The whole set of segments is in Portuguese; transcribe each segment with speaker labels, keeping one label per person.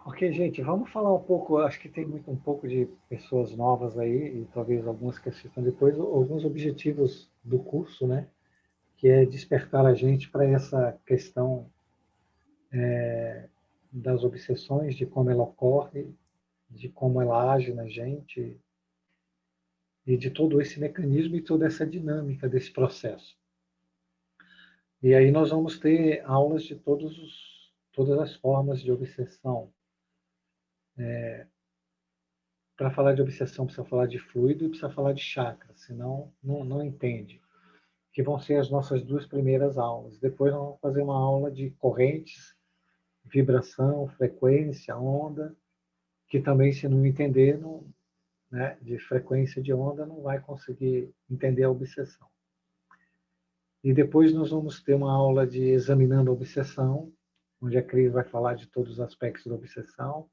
Speaker 1: Ok, gente, vamos falar um pouco, acho que tem muito um pouco de pessoas novas aí, e talvez algumas que assistam depois, alguns objetivos do curso, né? Que é despertar a gente para essa questão das obsessões, de como ela ocorre, de como ela age na gente, e de todo esse mecanismo e toda essa dinâmica desse processo. E aí nós vamos ter aulas de todas as formas de obsessão. Para falar de obsessão, precisa falar de fluido e precisa falar de chakra, senão não entende. Que vão ser as nossas duas primeiras aulas. Depois nós vamos fazer uma aula de correntes, vibração, frequência, onda, que também, se não entender, né, de frequência de onda, não vai conseguir entender a obsessão. E depois nós vamos ter uma aula de examinando a obsessão, onde a Cris vai falar de todos os aspectos da obsessão.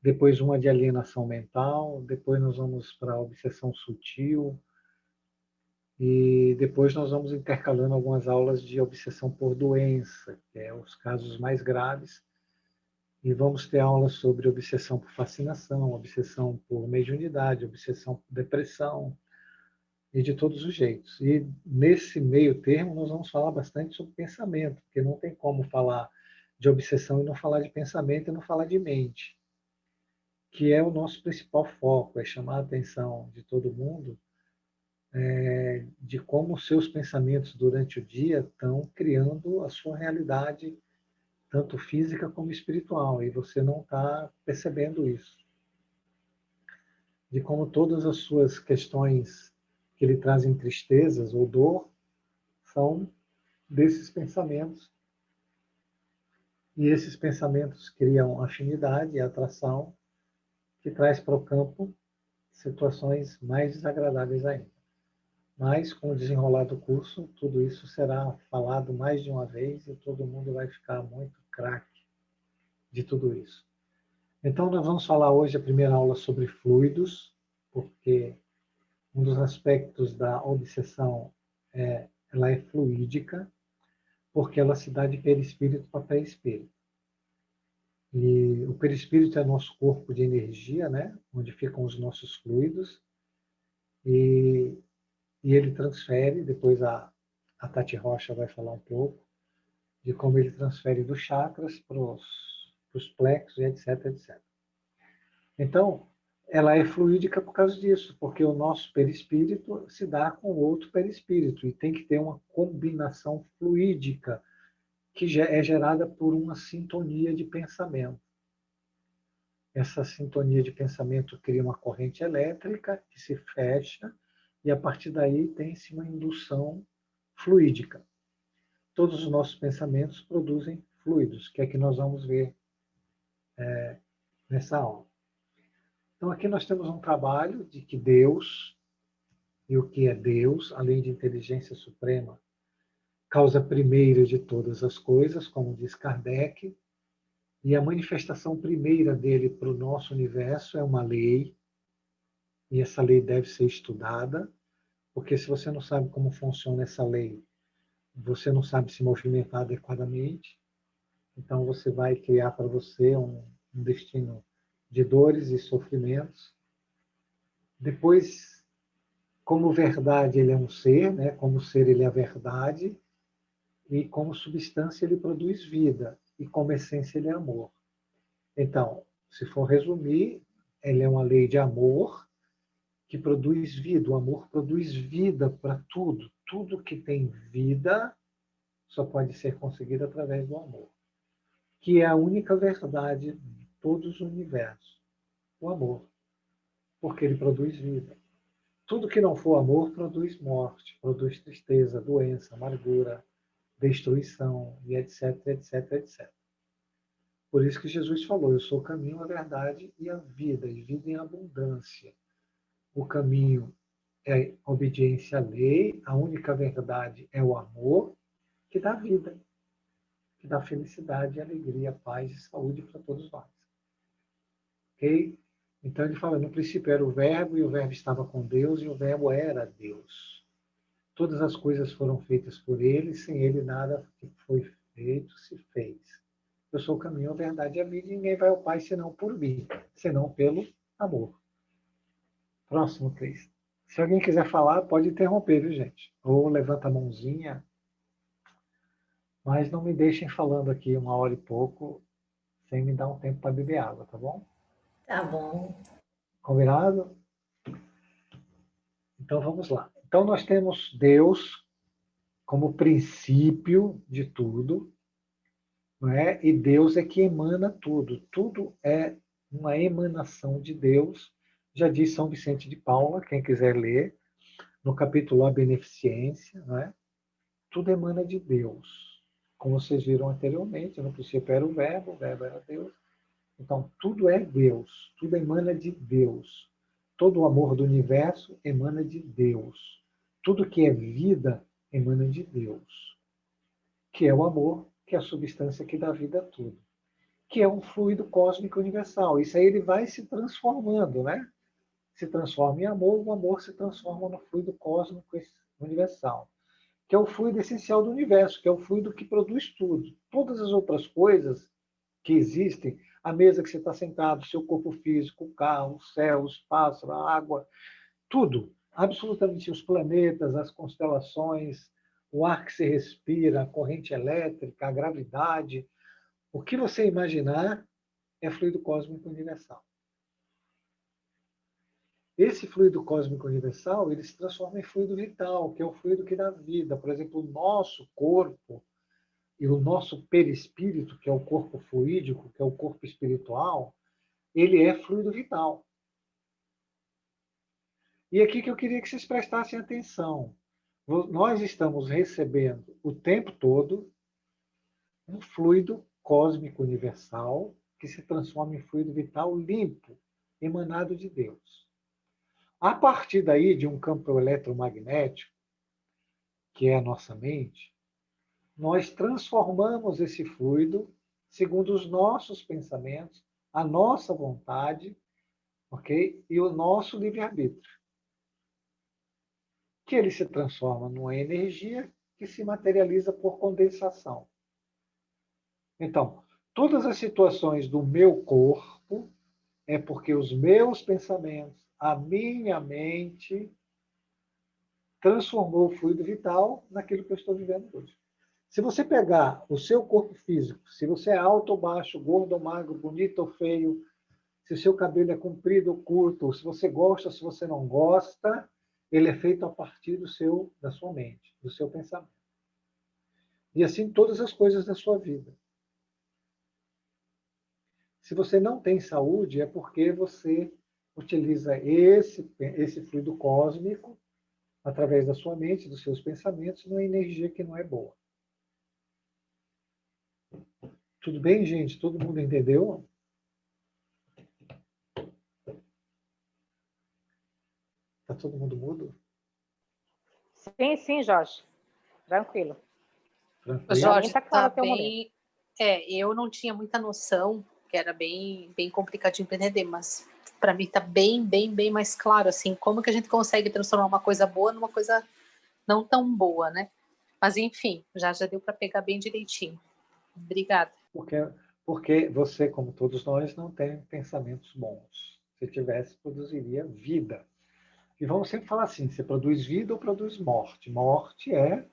Speaker 1: Depois uma de alienação mental. Depois nós vamos para a obsessão sutil. E depois nós vamos intercalando algumas aulas de obsessão por doença, que é os casos mais graves. E vamos ter aulas sobre obsessão por fascinação, obsessão por mediunidade, obsessão por depressão, e de todos os jeitos. E nesse meio termo nós vamos falar bastante sobre pensamento, porque não tem como falar de obsessão e não falar de pensamento e não falar de mente, que é o nosso principal foco, é chamar a atenção de todo mundo de como os seus pensamentos durante o dia estão criando a sua realidade, tanto física como espiritual, e você não está percebendo isso. De como todas as suas questões que lhe trazem tristezas ou dor são desses pensamentos, e esses pensamentos criam afinidade e atração, que traz para o campo situações mais desagradáveis ainda. Mas, com o desenrolar do curso, tudo isso será falado mais de uma vez e todo mundo vai ficar muito craque de tudo isso. Então, nós vamos falar hoje a primeira aula sobre fluidos, porque um dos aspectos da obsessão ela é fluídica, porque ela se dá de perispírito para perispírito. E o perispírito é nosso corpo de energia, né? Onde ficam os nossos fluidos, e, e ele transfere, depois a Tati Rocha vai falar um pouco, de como ele transfere dos chakras para os plexos, etc, etc. Então, ela é fluídica por causa disso, porque o nosso perispírito se dá com outro perispírito, e tem que ter uma combinação fluídica, que é gerada por uma sintonia de pensamento. Essa sintonia de pensamento cria uma corrente elétrica que se fecha, e a partir daí tem-se uma indução fluídica. Todos os nossos pensamentos produzem fluidos, que é que nós vamos ver nessa aula. Então, aqui nós temos um trabalho de que Deus, e o que é Deus, além de inteligência suprema, causa primeira de todas as coisas, como diz Kardec, e a manifestação primeira dele para o nosso universo é uma lei, e essa lei deve ser estudada, porque se você não sabe como funciona essa lei, você não sabe se movimentar adequadamente, então você vai criar para você um destino de dores e sofrimentos. Depois, como verdade, ele é um ser, né? Como ser, ele é a verdade, e como substância, ele produz vida, e como essência, ele é amor. Então, se for resumir, ele é uma lei de amor que produz vida. O amor produz vida para tudo. Tudo que tem vida só pode ser conseguido através do amor, que é a única verdade de todos os universos. O amor, porque ele produz vida. Tudo que não for amor produz morte, produz tristeza, doença, amargura, destruição, e etc, etc, etc. Por isso que Jesus falou, eu sou o caminho, a verdade e a vida, e vida em abundância. O caminho é a obediência à lei, a única verdade é o amor, que dá vida, que dá felicidade, alegria, paz e saúde para todos nós. Ok? Então ele fala, no princípio era o verbo, e o verbo estava com Deus, e o verbo era Deus. Todas as coisas foram feitas por ele, sem ele nada que foi feito se fez. eu sou o caminho, a verdade e a vida, e ninguém vai ao Pai senão por mim, senão pelo amor. Próximo, Cris. Se alguém quiser falar, pode interromper, viu, gente? Ou levanta a mãozinha, mas não me deixem falando aqui 1 hora e pouco, sem me dar um tempo para beber água, tá bom?
Speaker 2: Tá bom.
Speaker 1: Combinado? Então vamos lá. Então nós temos Deus como princípio de tudo, não é? E Deus é que emana tudo. Tudo é uma emanação de Deus. Já diz São Vicente de Paula, quem quiser ler, no capítulo A Beneficência, não é? Tudo emana de Deus. Como vocês viram anteriormente, no princípio era o verbo era Deus. Então, tudo é Deus, tudo emana de Deus. Todo o amor do universo emana de Deus. Tudo que é vida emana de Deus, que é o amor, que é a substância que dá vida a tudo, que é um fluido cósmico universal. Isso aí ele vai se transformando, né? Se transforma em amor, o amor se transforma no fluido cósmico universal, que é o fluido essencial do universo, que é o fluido que produz tudo. Todas as outras coisas que existem, a mesa que você está sentado, seu corpo físico, o carro, o céu, os pássaros, a água, tudo, absolutamente os planetas, as constelações, o ar que se respira, a corrente elétrica, a gravidade, o que você imaginar é fluido cósmico universal. Esse fluido cósmico universal, ele se transforma em fluido vital, que é o fluido que dá vida. Por exemplo, o nosso corpo e o nosso perispírito, que é o corpo fluídico, que é o corpo espiritual, ele é fluido vital. E aqui que eu queria que vocês prestassem atenção. Nós estamos recebendo o tempo todo um fluido cósmico universal que se transforma em fluido vital limpo, emanado de Deus. A partir daí, de um campo eletromagnético, que é a nossa mente, nós transformamos esse fluido segundo os nossos pensamentos, a nossa vontade, ok? E o nosso livre-arbítrio. Que ele se transforma numa energia que se materializa por condensação. Então, todas as situações do meu corpo é porque os meus pensamentos, a minha mente, transformou o fluido vital naquilo que eu estou vivendo hoje. Se você pegar o seu corpo físico, se você é alto ou baixo, gordo ou magro, bonito ou feio, se o seu cabelo é comprido ou curto, se você gosta ou se você não gosta, ele é feito a partir da sua mente, do seu pensamento. E assim todas as coisas da sua vida. Se você não tem saúde, é porque você utiliza esse fluido cósmico através da sua mente, dos seus pensamentos, numa energia que não é boa. Tudo bem, gente? Todo mundo entendeu? Está todo mundo mudo?
Speaker 3: Sim, sim, Jorge. Tranquilo.
Speaker 2: O
Speaker 3: Para mim
Speaker 2: Jorge
Speaker 3: está claro até o momento.
Speaker 2: bem. Eu não tinha muita noção, que era bem, bem complicadinho para entender, mas para mim está bem, bem, bem mais claro, assim, como que a gente consegue transformar uma coisa boa numa coisa não tão boa, né? Mas enfim, já deu para pegar bem direitinho. Obrigada.
Speaker 1: Porque você, como todos nós, não tem pensamentos bons. Se tivesse, produziria vida. E vamos sempre falar assim, você produz vida ou produz morte? Morte é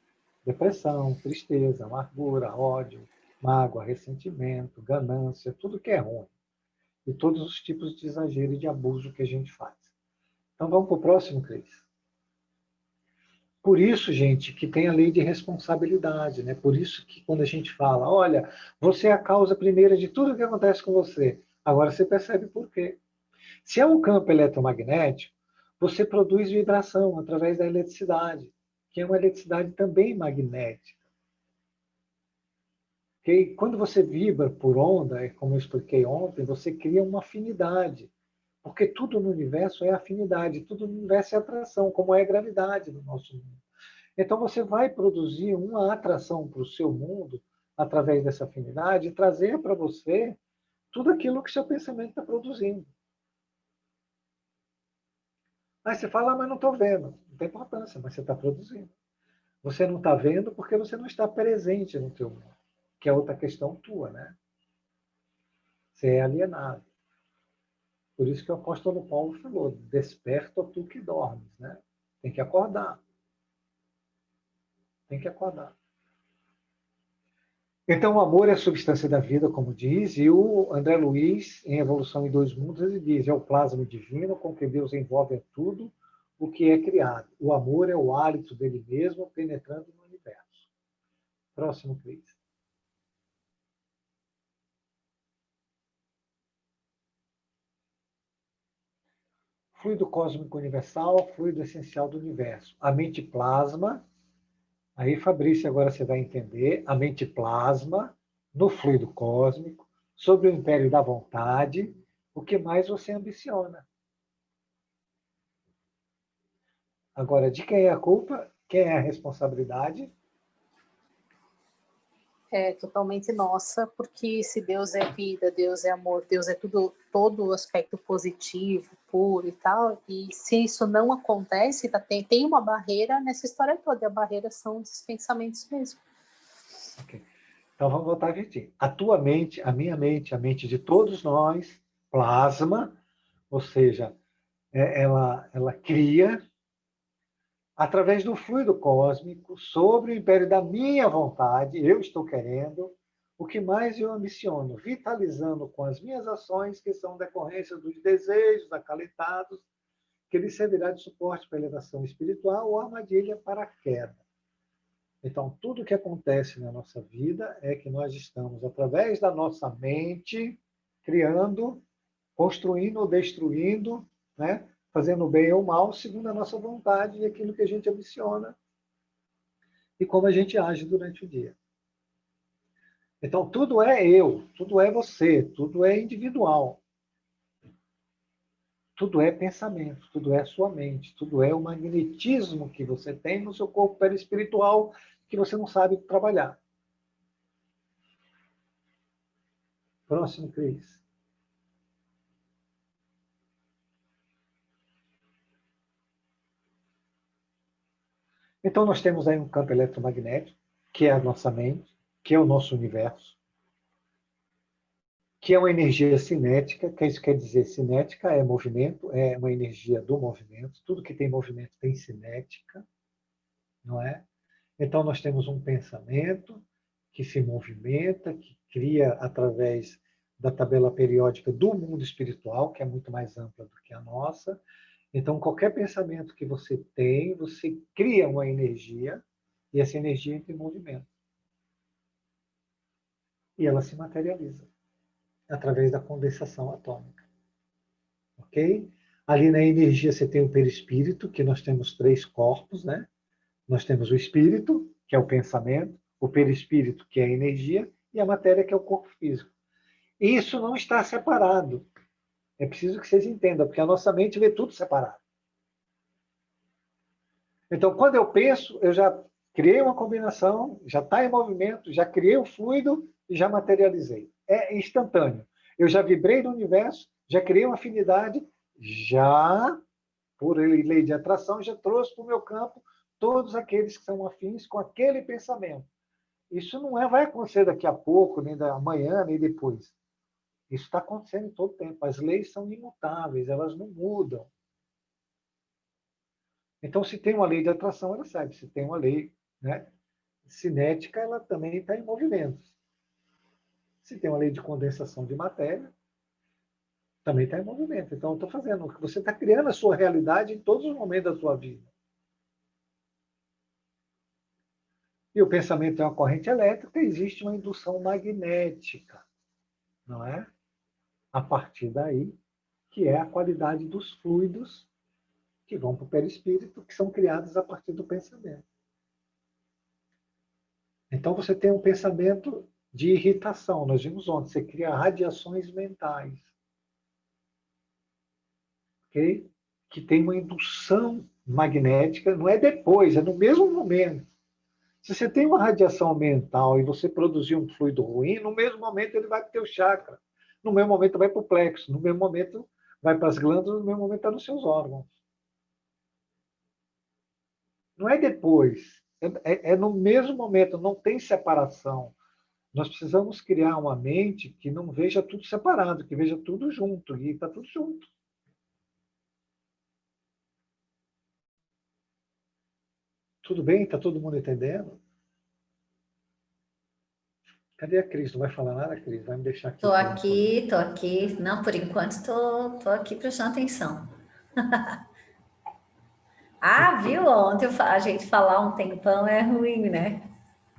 Speaker 1: depressão, tristeza, amargura, ódio, mágoa, ressentimento, ganância, tudo que é ruim. E todos os tipos de exagero e de abuso que a gente faz. Então vamos para o próximo, Cris. Por isso, gente, que tem a lei de responsabilidade, né? Por isso que quando a gente fala, olha, você é a causa primeira de tudo que acontece com você. Agora você percebe por quê. Se é um campo eletromagnético, você produz vibração através da eletricidade, que é uma eletricidade também magnética. Okay? Quando você vibra por onda, como eu expliquei ontem, você cria uma afinidade. Porque tudo no universo é afinidade, tudo no universo é atração, como é a gravidade no nosso mundo. Então você vai produzir uma atração para o seu mundo através dessa afinidade e trazer para você tudo aquilo que seu pensamento está produzindo. Aí você fala, mas não estou vendo. Não tem importância, mas você está produzindo. Você não está vendo porque você não está presente no teu mundo, que é outra questão tua, né? Você é alienado. Por isso que o apóstolo Paulo falou, desperta tu que dormes, né? Tem que acordar. Tem que acordar. Então, o amor é a substância da vida, como diz, e o André Luiz, em Evolução em Dois Mundos, ele diz, é o plasma divino com que Deus envolve a tudo o que é criado. O amor é o hálito dele mesmo penetrando no universo. Próximo, Cris. Fluido cósmico universal, fluido essencial do universo. A mente plasma, aí Fabrício, agora você vai entender, a mente plasma no fluido cósmico, sobre o império da vontade, o que mais você ambiciona. Agora, de quem é a culpa? Quem é a responsabilidade?
Speaker 2: É totalmente nossa, porque se Deus é vida, Deus é amor, Deus é tudo, todo o aspecto positivo, puro e tal, e se isso não acontece, tem uma barreira nessa história toda, e a barreira são os pensamentos mesmo.
Speaker 1: Okay. Então vamos voltar a repetir. A tua mente, a minha mente, a mente de todos nós, plasma, ou seja, ela cria através do fluido cósmico, sobre o império da minha vontade, eu estou querendo, o que mais eu ambiciono, vitalizando com as minhas ações, que são decorrência dos desejos acalentados, que lhe servirá de suporte para a elevação espiritual ou armadilha para a queda. Então, tudo que acontece na nossa vida é que nós estamos, através da nossa mente, criando, construindo ou destruindo, né? Fazendo o bem ou o mal, segundo a nossa vontade e aquilo que a gente ambiciona e como a gente age durante o dia. Então, tudo é eu, tudo é você, tudo é individual. Tudo é pensamento, tudo é sua mente, tudo é o magnetismo que você tem no seu corpo perispiritual que você não sabe trabalhar. Próximo, Cris. Então, nós temos aí um campo eletromagnético, que é a nossa mente, que é o nosso universo, que é uma energia cinética, que isso quer dizer, cinética é movimento, é uma energia do movimento, tudo que tem movimento tem cinética, não é? Então, nós temos um pensamento que se movimenta, que cria através da tabela periódica do mundo espiritual, que é muito mais ampla do que a nossa. Então, qualquer pensamento que você tem, você cria uma energia, e essa energia entra em movimento. E ela se materializa através da condensação atômica. Ok? Ali na energia você tem o perispírito, que nós temos 3 corpos, né? Nós temos o espírito, que é o pensamento, o perispírito, que é a energia, e a matéria, que é o corpo físico. E isso não está separado. É preciso que vocês entendam, porque a nossa mente vê tudo separado. Então, quando eu penso, eu já criei uma combinação, já está em movimento, já criei o fluido e já materializei. É instantâneo. Eu já vibrei no universo, já criei uma afinidade, já, por lei de atração, já trouxe para o meu campo todos aqueles que são afins com aquele pensamento. Isso não vai acontecer daqui a pouco, nem da amanhã, nem depois. Isso está acontecendo todo o tempo. As leis são imutáveis, elas não mudam. Então, se tem uma lei de atração, ela segue. Se tem uma lei, né, cinética, ela também está em movimento. Se tem uma lei de condensação de matéria, também está em movimento. Então, eu estou fazendo. Você está criando a sua realidade em todos os momentos da sua vida. E o pensamento é uma corrente elétrica, existe uma indução magnética, não é? A partir daí, que é a qualidade dos fluidos que vão para o perispírito, que são criados a partir do pensamento. Então, você tem um pensamento de irritação. Nós vimos ontem, você cria radiações mentais. Okay? Que tem uma indução magnética, não é depois, é no mesmo momento. Se você tem uma radiação mental e você produzir um fluido ruim, no mesmo momento ele vai para o teu chakra. No mesmo momento vai para o plexo. No mesmo momento vai para as glândulas, no mesmo momento está nos seus órgãos. Não é depois. É no mesmo momento, não tem separação Nós precisamos criar uma mente que não veja tudo separado, que veja tudo junto, e está tudo junto. Tudo bem? Está todo mundo entendendo? Cadê a Cris? Não vai falar nada, Cris? Vai me deixar aqui.
Speaker 4: Tô aqui, tô aqui. Não, por enquanto tô aqui prestando atenção. Ah, viu? Ontem a gente falar um tempão é ruim, né?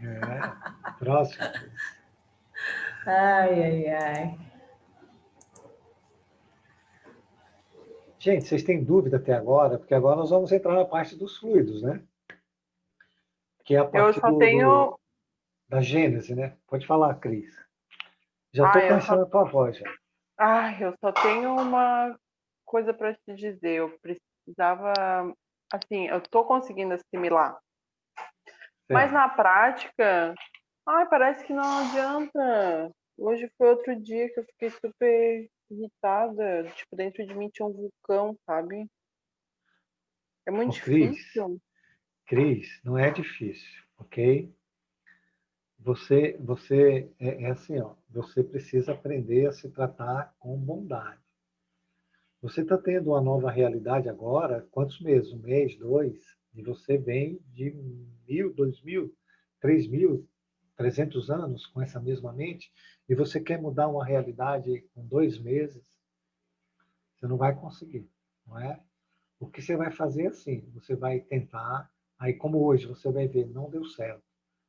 Speaker 1: É. Próximo, Cris.
Speaker 4: Ai, ai, ai.
Speaker 1: Gente, vocês têm dúvida até agora? Porque agora nós vamos entrar na parte dos fluidos, né? Que é a
Speaker 5: Eu
Speaker 1: parte
Speaker 5: só tenho.
Speaker 1: da Gênese, né? Pode falar, Cris. Já estou conhecendo a tua voz, já.
Speaker 5: Eu só tenho uma coisa para te dizer. Eu precisava. Assim, eu tô conseguindo assimilar. Mas na prática, parece que não adianta. Hoje foi outro dia que eu fiquei super irritada. Tipo, dentro de mim tinha um vulcão, sabe? É muito difícil.
Speaker 1: Cris, não é difícil, ok? Você é assim, ó. Você precisa aprender a se tratar com bondade. Você está tendo uma nova realidade agora, quantos meses? Um mês, dois? E você vem de 1.000, 2.000, 3.000, 300 anos com essa mesma mente, e você quer mudar uma realidade com 2 meses, você não vai conseguir, não é? O que você vai fazer é assim, você vai tentar, aí como hoje você vai ver, não deu certo.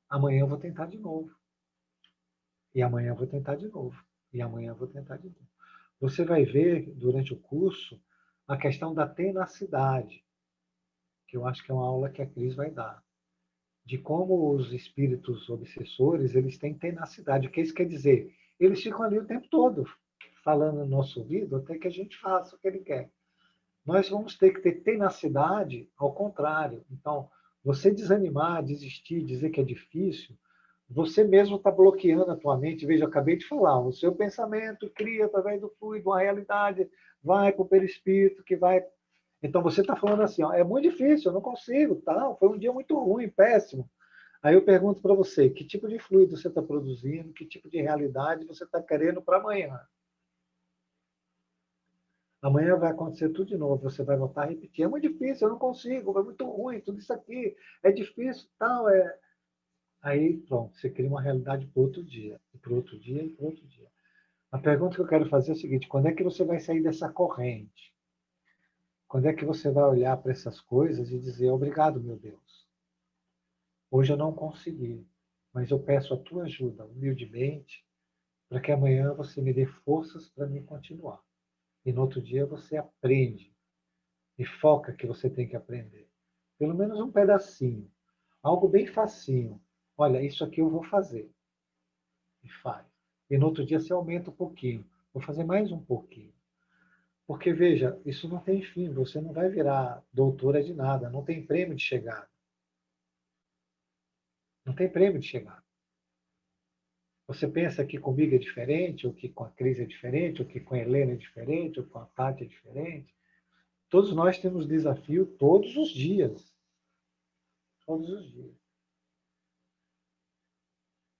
Speaker 1: Amanhã eu vou tentar de novo. E amanhã eu vou tentar de novo. E amanhã eu vou tentar de novo. Você vai ver, durante o curso, a questão da tenacidade, que eu acho que é uma aula que a Cris vai dar. De como os espíritos obsessores, eles têm tenacidade. O que isso quer dizer? Eles ficam ali o tempo todo, falando no nosso ouvido, até que a gente faça o que ele quer. Nós vamos ter que ter tenacidade ao contrário. Então, você desanimar, desistir, dizer que é difícil, você mesmo está bloqueando a tua mente. Veja, eu acabei de falar, o seu pensamento cria através do fluido uma realidade, vai para o perispírito, que vai... Então, você está falando assim, ó, é muito difícil, eu não consigo, tá? Foi um dia muito ruim, péssimo. Aí eu pergunto para você, que tipo de fluido você está produzindo, que tipo de realidade você está querendo para amanhã? Amanhã vai acontecer tudo de novo, você vai voltar a repetir. É muito difícil, eu não consigo, é muito ruim, tudo isso aqui é difícil, tal, é... Aí, pronto, você cria uma realidade para outro dia, e para outro dia, e para outro dia. A pergunta que eu quero fazer é a seguinte, quando é que você vai sair dessa corrente? Quando é que você vai olhar para essas coisas e dizer, obrigado, meu Deus. Hoje eu não consegui, mas eu peço a tua ajuda, humildemente, para que amanhã você me dê forças para me continuar. E no outro dia você aprende e foca que você tem que aprender. Pelo menos um pedacinho. Algo bem facinho. Olha, isso aqui eu vou fazer. E faz. E no outro dia você aumenta um pouquinho. Vou fazer mais um pouquinho. Porque, veja, isso não tem fim. Você não vai virar doutora de nada. Não tem prêmio de chegada. Não tem prêmio de chegada. Você pensa que comigo é diferente, ou que com a Cris é diferente, ou que com a Helena é diferente, ou com a Tati é diferente. Todos nós temos desafio todos os dias. Todos os dias.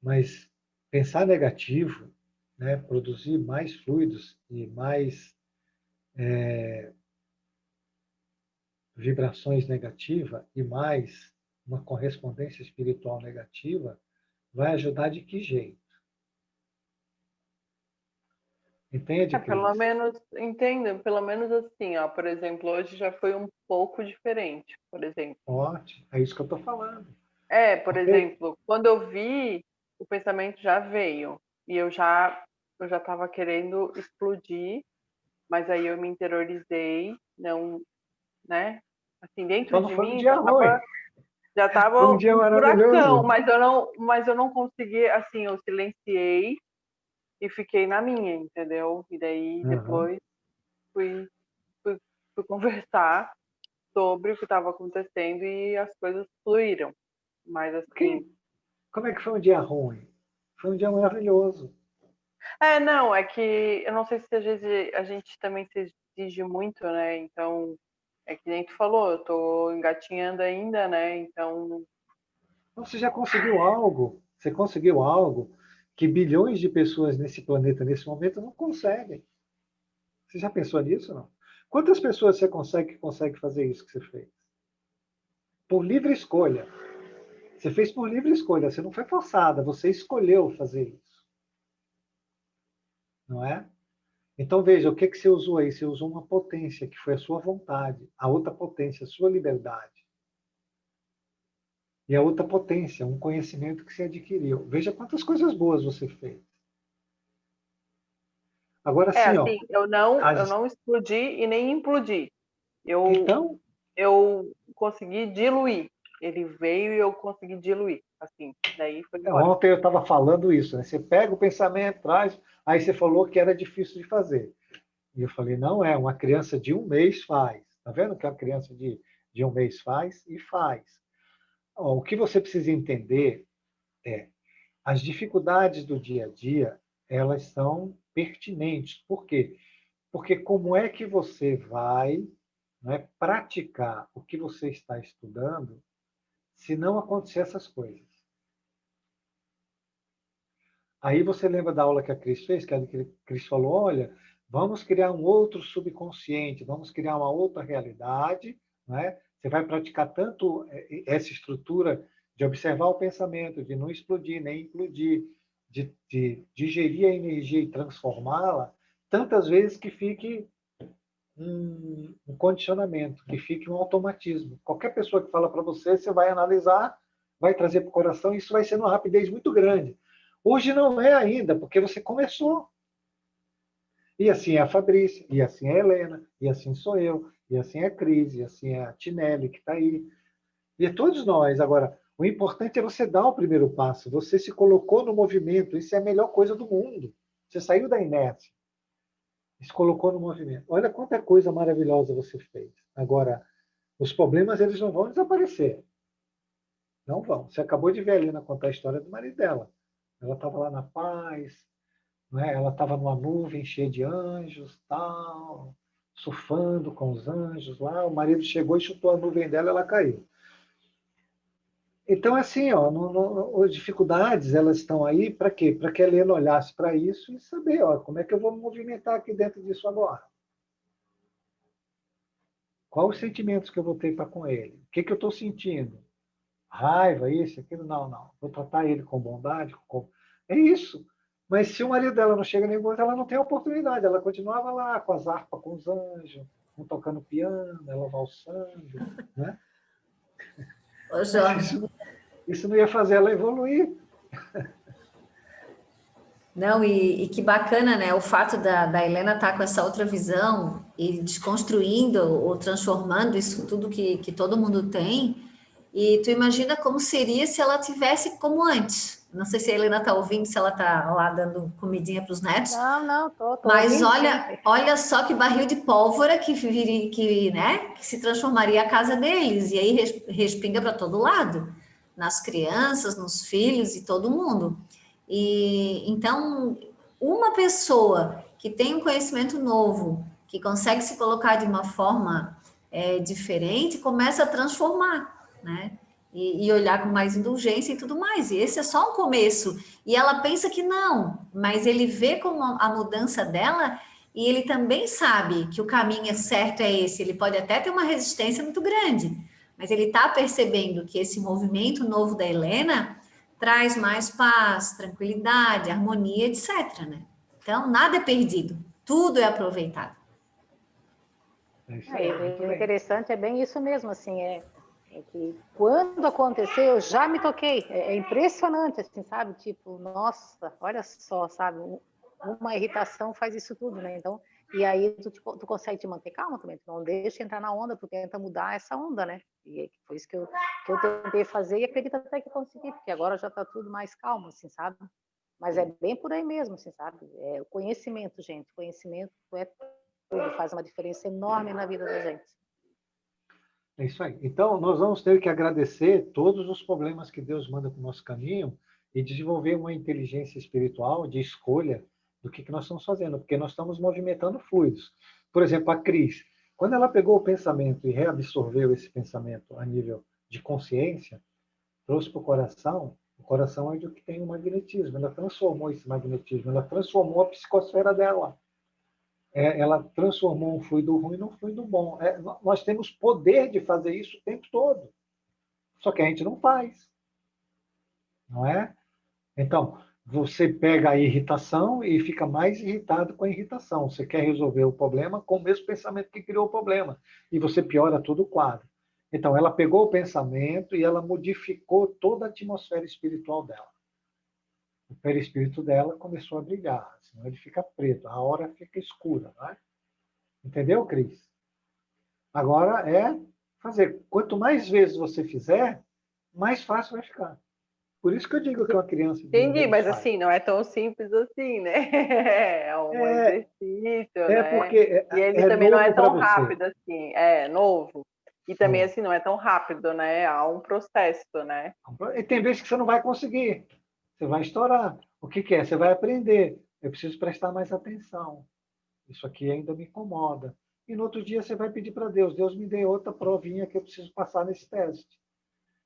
Speaker 1: Mas pensar negativo, né, produzir mais fluidos e mais vibrações negativas e mais uma correspondência espiritual negativa, vai ajudar de que jeito? Entende, Cris?
Speaker 5: Pelo menos, entendo, pelo menos assim, ó, por exemplo, hoje já foi um pouco diferente, por exemplo.
Speaker 1: Ótimo, é isso que eu estou falando.
Speaker 5: Por exemplo, quando eu vi, o pensamento já veio, e eu já estava querendo explodir, mas aí eu me interiorizei, não, né? Assim, dentro
Speaker 1: Então não
Speaker 5: de
Speaker 1: foi um
Speaker 5: mim
Speaker 1: dia ruim.
Speaker 5: já estava
Speaker 1: Foi um dia
Speaker 5: furacão,
Speaker 1: maravilhoso.
Speaker 5: mas eu não consegui, assim, eu silenciei e fiquei na minha, entendeu? E daí depois fui, fui, fui conversar sobre o que estava acontecendo e as coisas fluíram. Mas assim.
Speaker 1: Como é que foi um dia ruim? Foi um dia maravilhoso.
Speaker 5: Não, é que eu não sei se às vezes a gente também se exige muito, né? Então, é que nem tu falou, eu tô engatinhando ainda, né? Então.
Speaker 1: Você já conseguiu algo? Você conseguiu algo que bilhões de pessoas nesse planeta, nesse momento, não conseguem. Você já pensou nisso, não? Quantas pessoas você consegue fazer isso que você fez? Por livre escolha. Você fez por livre escolha, você não foi forçada, você escolheu fazer isso. Não é? Então, veja, o que você usou aí? Você usou uma potência, que foi a sua vontade. A outra potência, a sua liberdade. E a outra potência, um conhecimento que você adquiriu. Veja quantas coisas boas você fez. Agora sim, ó.
Speaker 5: Assim, eu não explodi e nem implodi.
Speaker 1: Então,
Speaker 5: Eu consegui diluir. Ele veio e eu consegui diluir. Assim, daí foi embora.
Speaker 1: ontem eu estava falando isso, né? Você pega o pensamento, traz, aí você falou que era difícil de fazer. E eu falei, não é, uma criança de 1 mês faz. Está vendo que a criança de 1 mês faz? E faz. Ó, o que você precisa entender é, as dificuldades do dia a dia, elas são pertinentes. Por quê? Porque como é que você vai, né, praticar o que você está estudando se não acontecer essas coisas? Aí você lembra da aula que a Cris fez, que a Cris falou, olha, vamos criar um outro subconsciente, vamos criar uma outra realidade, né? Você vai praticar tanto essa estrutura de observar o pensamento, de não explodir, nem implodir, de digerir a energia e transformá-la, tantas vezes que fique um condicionamento, que fique um automatismo. Qualquer pessoa que fala para você, você vai analisar, vai trazer para o coração, e isso vai ser numa rapidez muito grande. Hoje não é ainda, porque você começou. E assim é a Fabrícia, e assim é a Helena, e assim sou eu, e assim é a Cris, e assim é a Tinelli, que está aí. E é todos nós. Agora, o importante é você dar o primeiro passo. Você se colocou no movimento. Isso é a melhor coisa do mundo. Você saiu da inércia e se colocou no movimento. Olha quanta coisa maravilhosa você fez. Agora, os problemas eles não vão desaparecer. Não vão. Você acabou de ver a Helena contar a história do marido dela. Ela estava lá na paz, né? Ela estava numa nuvem cheia de anjos, tal, surfando com os anjos lá. O marido chegou e chutou a nuvem dela, ela caiu. Então, assim, ó, as dificuldades elas estão aí para quê? Para que a Helena olhasse para isso e saber, ó, como é que eu vou me movimentar aqui dentro disso agora? Quais os sentimentos que eu vou ter para com ele? O que eu estou sentindo? Raiva, isso, aquilo? Não, não. Vou tratar ele com bondade. É isso. Mas se o marido dela não chega nem ponto, ela não tem oportunidade. Ela continuava lá com as harpas, com os anjos, um tocando piano, ela valsando, né?
Speaker 4: Ô, Jorge.
Speaker 1: Isso não ia fazer ela evoluir.
Speaker 4: Não, e que bacana, né? O fato da Helena estar com essa outra visão e desconstruindo ou transformando isso tudo que todo mundo tem. E tu imagina como seria se ela tivesse como antes. Não sei se a Helena está ouvindo, se ela está lá dando comidinha para os netos.
Speaker 3: Não, tô
Speaker 4: Mas
Speaker 3: ouvindo,
Speaker 4: olha só que barril de pólvora que se transformaria a casa deles. E aí respinga para todo lado, nas crianças, nos filhos e todo mundo. E então, uma pessoa que tem um conhecimento novo, que consegue se colocar de uma forma diferente, começa a transformar, né? E olhar com mais indulgência e tudo mais. E esse é só um começo. E ela pensa que não, mas ele vê como a mudança dela e ele também sabe que o caminho certo é esse. Ele pode até ter uma resistência muito grande, mas ele está percebendo que esse movimento novo da Helena traz mais paz, tranquilidade, harmonia, etc. Né? Então, nada é perdido, tudo é aproveitado.
Speaker 3: O interessante é bem isso mesmo, assim, é que quando aconteceu, eu já me toquei. É impressionante, assim, sabe? Tipo, nossa, olha só, sabe? Uma irritação faz isso tudo, né? Então, e aí tu consegue te manter calma também, tu não deixa entrar na onda, tu tenta mudar essa onda, né? E foi isso que eu tentei fazer e acredito até que consegui, porque agora já tá tudo mais calmo, assim, sabe? Mas é bem por aí mesmo, assim, sabe? É o conhecimento, gente. Conhecimento é tudo, faz uma diferença enorme na vida da gente.
Speaker 1: É isso aí. Então, nós vamos ter que agradecer todos os problemas que Deus manda para o nosso caminho e desenvolver uma inteligência espiritual de escolha do que nós estamos fazendo, porque nós estamos movimentando fluidos. Por exemplo, a Cris, quando ela pegou o pensamento e reabsorveu esse pensamento a nível de consciência, trouxe para o coração, O coração é o que tem o magnetismo. Ela transformou esse magnetismo, ela transformou a psicosfera dela. Ela transformou um fluido ruim num fluido bom. Nós temos poder de fazer isso o tempo todo. Só que a gente não faz. Não é? Então, você pega a irritação e fica mais irritado com a irritação. Você quer resolver o problema com o mesmo pensamento que criou o problema. E você piora todo o quadro. Então, ela pegou o pensamento e ela modificou toda a atmosfera espiritual dela. O perispírito dela começou a brilhar, senão ele fica preto, a aura fica escura. Não é? Entendeu, Cris? Agora é fazer. Quanto mais vezes você fizer, mais fácil vai ficar. Por isso que eu digo que uma criança...
Speaker 5: Entendi, mas assim, não é tão simples assim, né? É um exercício, né?
Speaker 1: Porque
Speaker 5: e ele também não é
Speaker 1: novo para
Speaker 5: tão
Speaker 1: você.
Speaker 5: rápido assim, é novo. E também assim, não é tão rápido, né? Há um processo, né?
Speaker 1: E tem vezes que você não vai conseguir. Você vai estourar. O que é? Você vai aprender. Eu preciso prestar mais atenção. Isso aqui ainda me incomoda. E no outro dia você vai pedir para Deus, Deus me dê outra provinha que eu preciso passar nesse teste.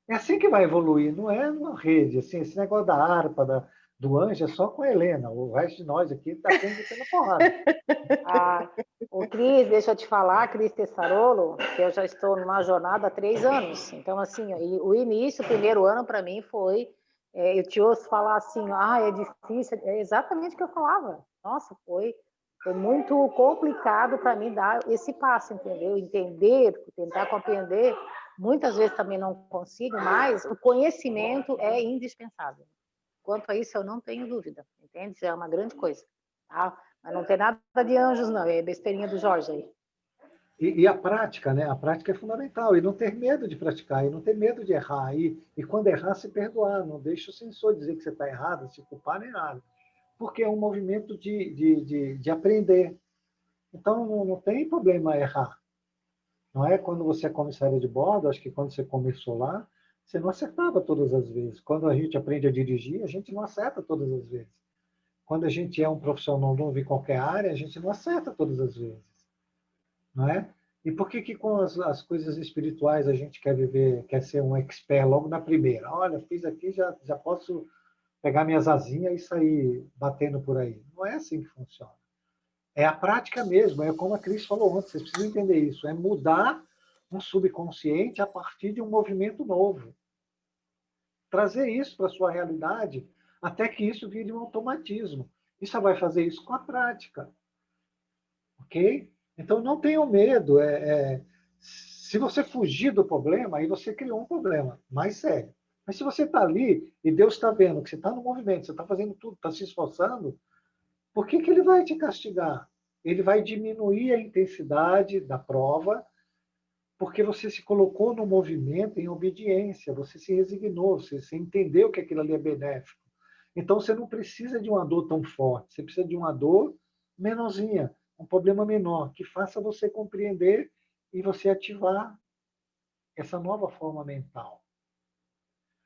Speaker 1: É assim que vai evoluir, não é numa rede. Assim, esse negócio da harpa, do anjo, é só com a Helena. O resto de nós aqui está aprendendo pela porrada.
Speaker 3: O Cris, deixa eu te falar, Cris Tessarolo, que eu já estou numa jornada há 3 anos. Então, assim, o início, o primeiro ano para mim foi... eu te ouço falar assim, é difícil. É exatamente o que eu falava. Nossa, foi muito complicado para mim dar esse passo, entendeu? Entender, tentar compreender. Muitas vezes também não consigo, mas o conhecimento é indispensável. Quanto a isso, eu não tenho dúvida, entende? Isso é uma grande coisa, tá? Mas não tem nada de anjos, não. É besteirinha do Jorge aí.
Speaker 1: E a prática, né? A prática é fundamental. E não ter medo de praticar, e não ter medo de errar. E quando errar, se perdoar. Não deixe o sensor dizer que você está errado, se culpar nem nada. Porque é um movimento de aprender. Então, não tem problema errar. Não é quando você é comissário de bordo, acho que quando você começou lá, você não acertava todas as vezes. Quando a gente aprende a dirigir, a gente não acerta todas as vezes. Quando a gente é um profissional novo em qualquer área, a gente não acerta todas as vezes. Não é? E por que com as coisas espirituais a gente quer viver, quer ser um expert logo na primeira? Olha, fiz aqui, já posso pegar minhas asinhas e sair batendo por aí. Não é assim que funciona. É a prática mesmo, é como a Cris falou antes, vocês precisam entender isso, é mudar um subconsciente a partir de um movimento novo. Trazer isso para a sua realidade, até que isso vire um automatismo. E só vai fazer isso com a prática. Ok? Então não tenham medo. Se você fugir do problema, aí você criou um problema mais sério. Mas se você está ali e Deus está vendo que você está no movimento, você está fazendo tudo, está se esforçando, por que ele vai te castigar? Ele vai diminuir a intensidade da prova, porque você se colocou no movimento em obediência, você se resignou, você entendeu que aquilo ali é benéfico. Então você não precisa de uma dor tão forte, você precisa de uma dor menorzinha, um problema menor, que faça você compreender e você ativar essa nova forma mental.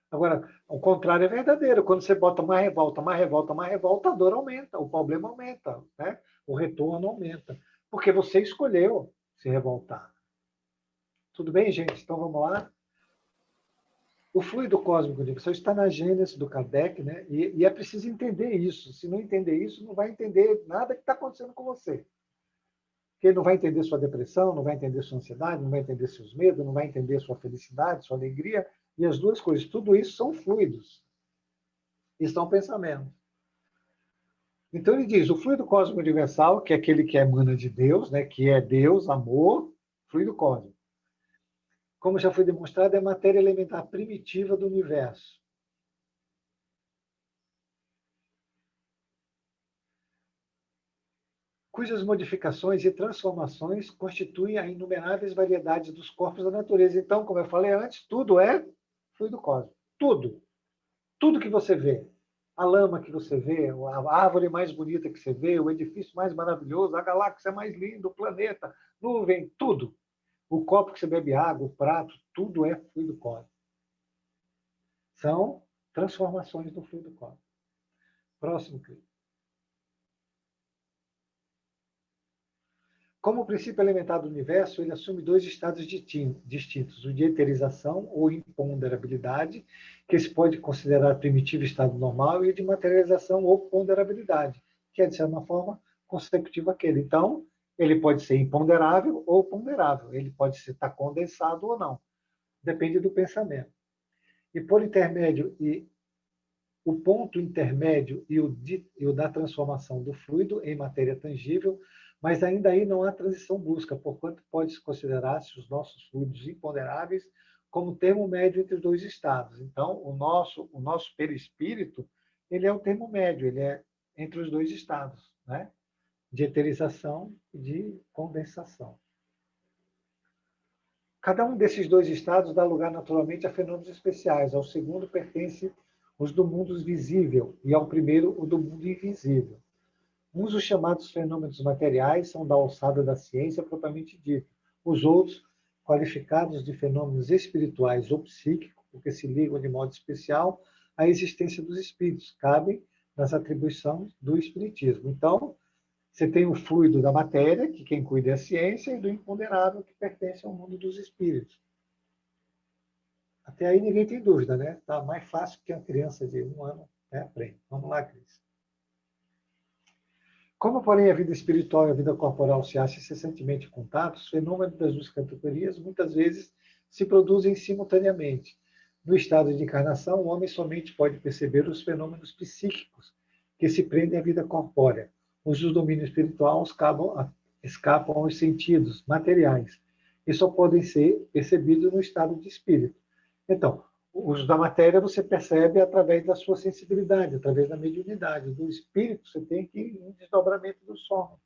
Speaker 1: Agora, o contrário é verdadeiro. Quando você bota mais revolta, mais revolta, mais revolta, a dor aumenta, o problema aumenta, né? O retorno aumenta. Porque você escolheu se revoltar. Tudo bem, gente? Então vamos lá. O fluido cósmico universal está na gênese do Kardec, né? E é preciso entender isso. Se não entender isso, não vai entender nada que está acontecendo com você. Porque não vai entender sua depressão, não vai entender sua ansiedade, não vai entender seus medos, não vai entender sua felicidade, sua alegria. E as duas coisas, tudo isso são fluidos. E são pensamentos. Então ele diz, o fluido cósmico universal, que é aquele que emana de Deus, né? Que é Deus, amor, fluido cósmico. Como já foi demonstrado, é a matéria elementar primitiva do universo. Cujas modificações e transformações constituem a inumeráveis variedades dos corpos da natureza. Então, como eu falei antes, tudo é fluido cósmico. Tudo. Tudo que você vê. A lama que você vê, a árvore mais bonita que você vê, o edifício mais maravilhoso, a galáxia mais linda, o planeta, nuvem, tudo. O copo que você bebe água, o prato, tudo é fluido cósmico. São transformações do fluido cósmico. Próximo clipe. Como princípio elementar do universo, ele assume dois estados distintos, o de eterização ou imponderabilidade, que se pode considerar primitivo estado normal, e o de materialização ou ponderabilidade, que é, de certa forma, consecutivo àquele. Então, ele pode ser imponderável ou ponderável, ele pode estar condensado ou não, depende do pensamento. E por intermédio, o ponto intermédio e o da transformação do fluido em matéria tangível, mas ainda aí não há transição brusca, porquanto pode-se considerar-se os nossos fluidos imponderáveis como termo médio entre os dois estados. Então, o nosso perispírito, ele é o termo médio, ele é entre os dois estados, né? De eterização e de condensação. Cada um desses dois estados dá lugar naturalmente a fenômenos especiais. Ao segundo pertence os do mundo visível e ao primeiro o do mundo invisível. Uns os chamados fenômenos materiais são da alçada da ciência propriamente dita. Os outros, qualificados de fenômenos espirituais ou psíquicos, porque se ligam de modo especial à existência dos espíritos, cabem nas atribuições do espiritismo. Então, você tem o fluido da matéria, que quem cuida é a ciência, e do imponderável, que pertence ao mundo dos espíritos. Até aí ninguém tem dúvida, né? Está mais fácil que a criança de 1 ano, né, aprende. Vamos lá, Cris. Como, porém, a vida espiritual e a vida corporal se acham incessantemente contados, os fenômenos das duas categorias muitas vezes se produzem simultaneamente. No estado de encarnação, o homem somente pode perceber os fenômenos psíquicos que se prendem à vida corpórea. Os do domínio espiritual escapam aos sentidos materiais e só podem ser percebidos no estado de espírito. Então, o uso da matéria você percebe através da sua sensibilidade, através da mediunidade. Do espírito você tem que ir em desdobramento do sono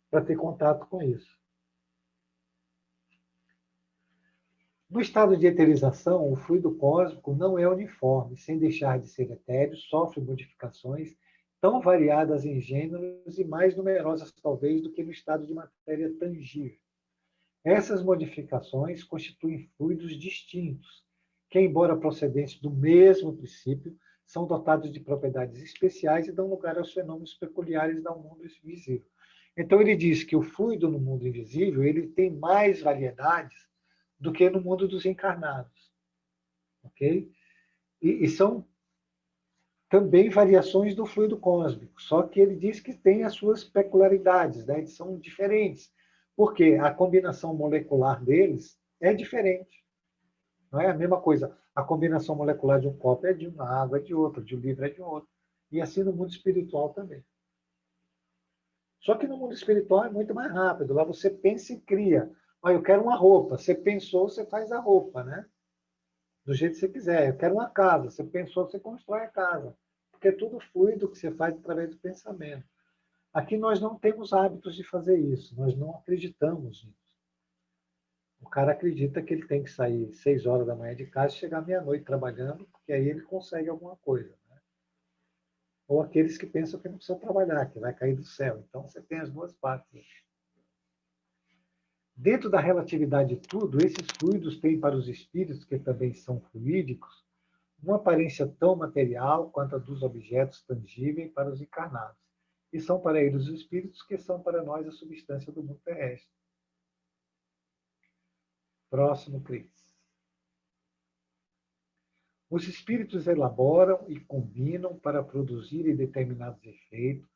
Speaker 1: para ter contato com isso. No estado de eterização, o fluido cósmico não é uniforme, sem deixar de ser etéreo, sofre modificações tão variadas em gêneros e mais numerosas, talvez, do que no estado de matéria tangível. Essas modificações constituem fluidos distintos, que, embora procedentes do mesmo princípio, são dotados de propriedades especiais e dão lugar aos fenômenos peculiares do mundo invisível. Então, ele diz que o fluido no mundo invisível ele tem mais variedades do que no mundo dos encarnados. Ok? E são também variações do fluido cósmico, só que ele diz que tem as suas peculiaridades, né? Eles são diferentes, porque a combinação molecular deles é diferente. Não é a mesma coisa. A combinação molecular de um copo é de uma, água é de outra, de um livro é de outro. E assim no mundo espiritual também. Só que no mundo espiritual é muito mais rápido. Lá você pensa e cria. Ah, eu quero uma roupa. Você pensou, você faz a roupa, né? Do jeito que você quiser. Eu quero uma casa. Você pensou, você constrói a casa. Porque é tudo fluido que você faz através do pensamento. Aqui nós não temos hábitos de fazer isso. Nós não acreditamos nisso. O cara acredita que ele tem que sair 6 horas da manhã de casa e chegar meia-noite trabalhando, porque aí ele consegue alguma coisa. Né? Ou aqueles que pensam que não precisa trabalhar, que vai cair do céu. Então, você tem as duas partes. Dentro da relatividade de tudo, esses fluidos têm para os espíritos, que também são fluídicos, uma aparência tão material quanto a dos objetos tangíveis para os encarnados. E são para eles os espíritos que são para nós a substância do mundo terrestre. Próximo, Cris. Os espíritos elaboram e combinam para produzirem determinados efeitos,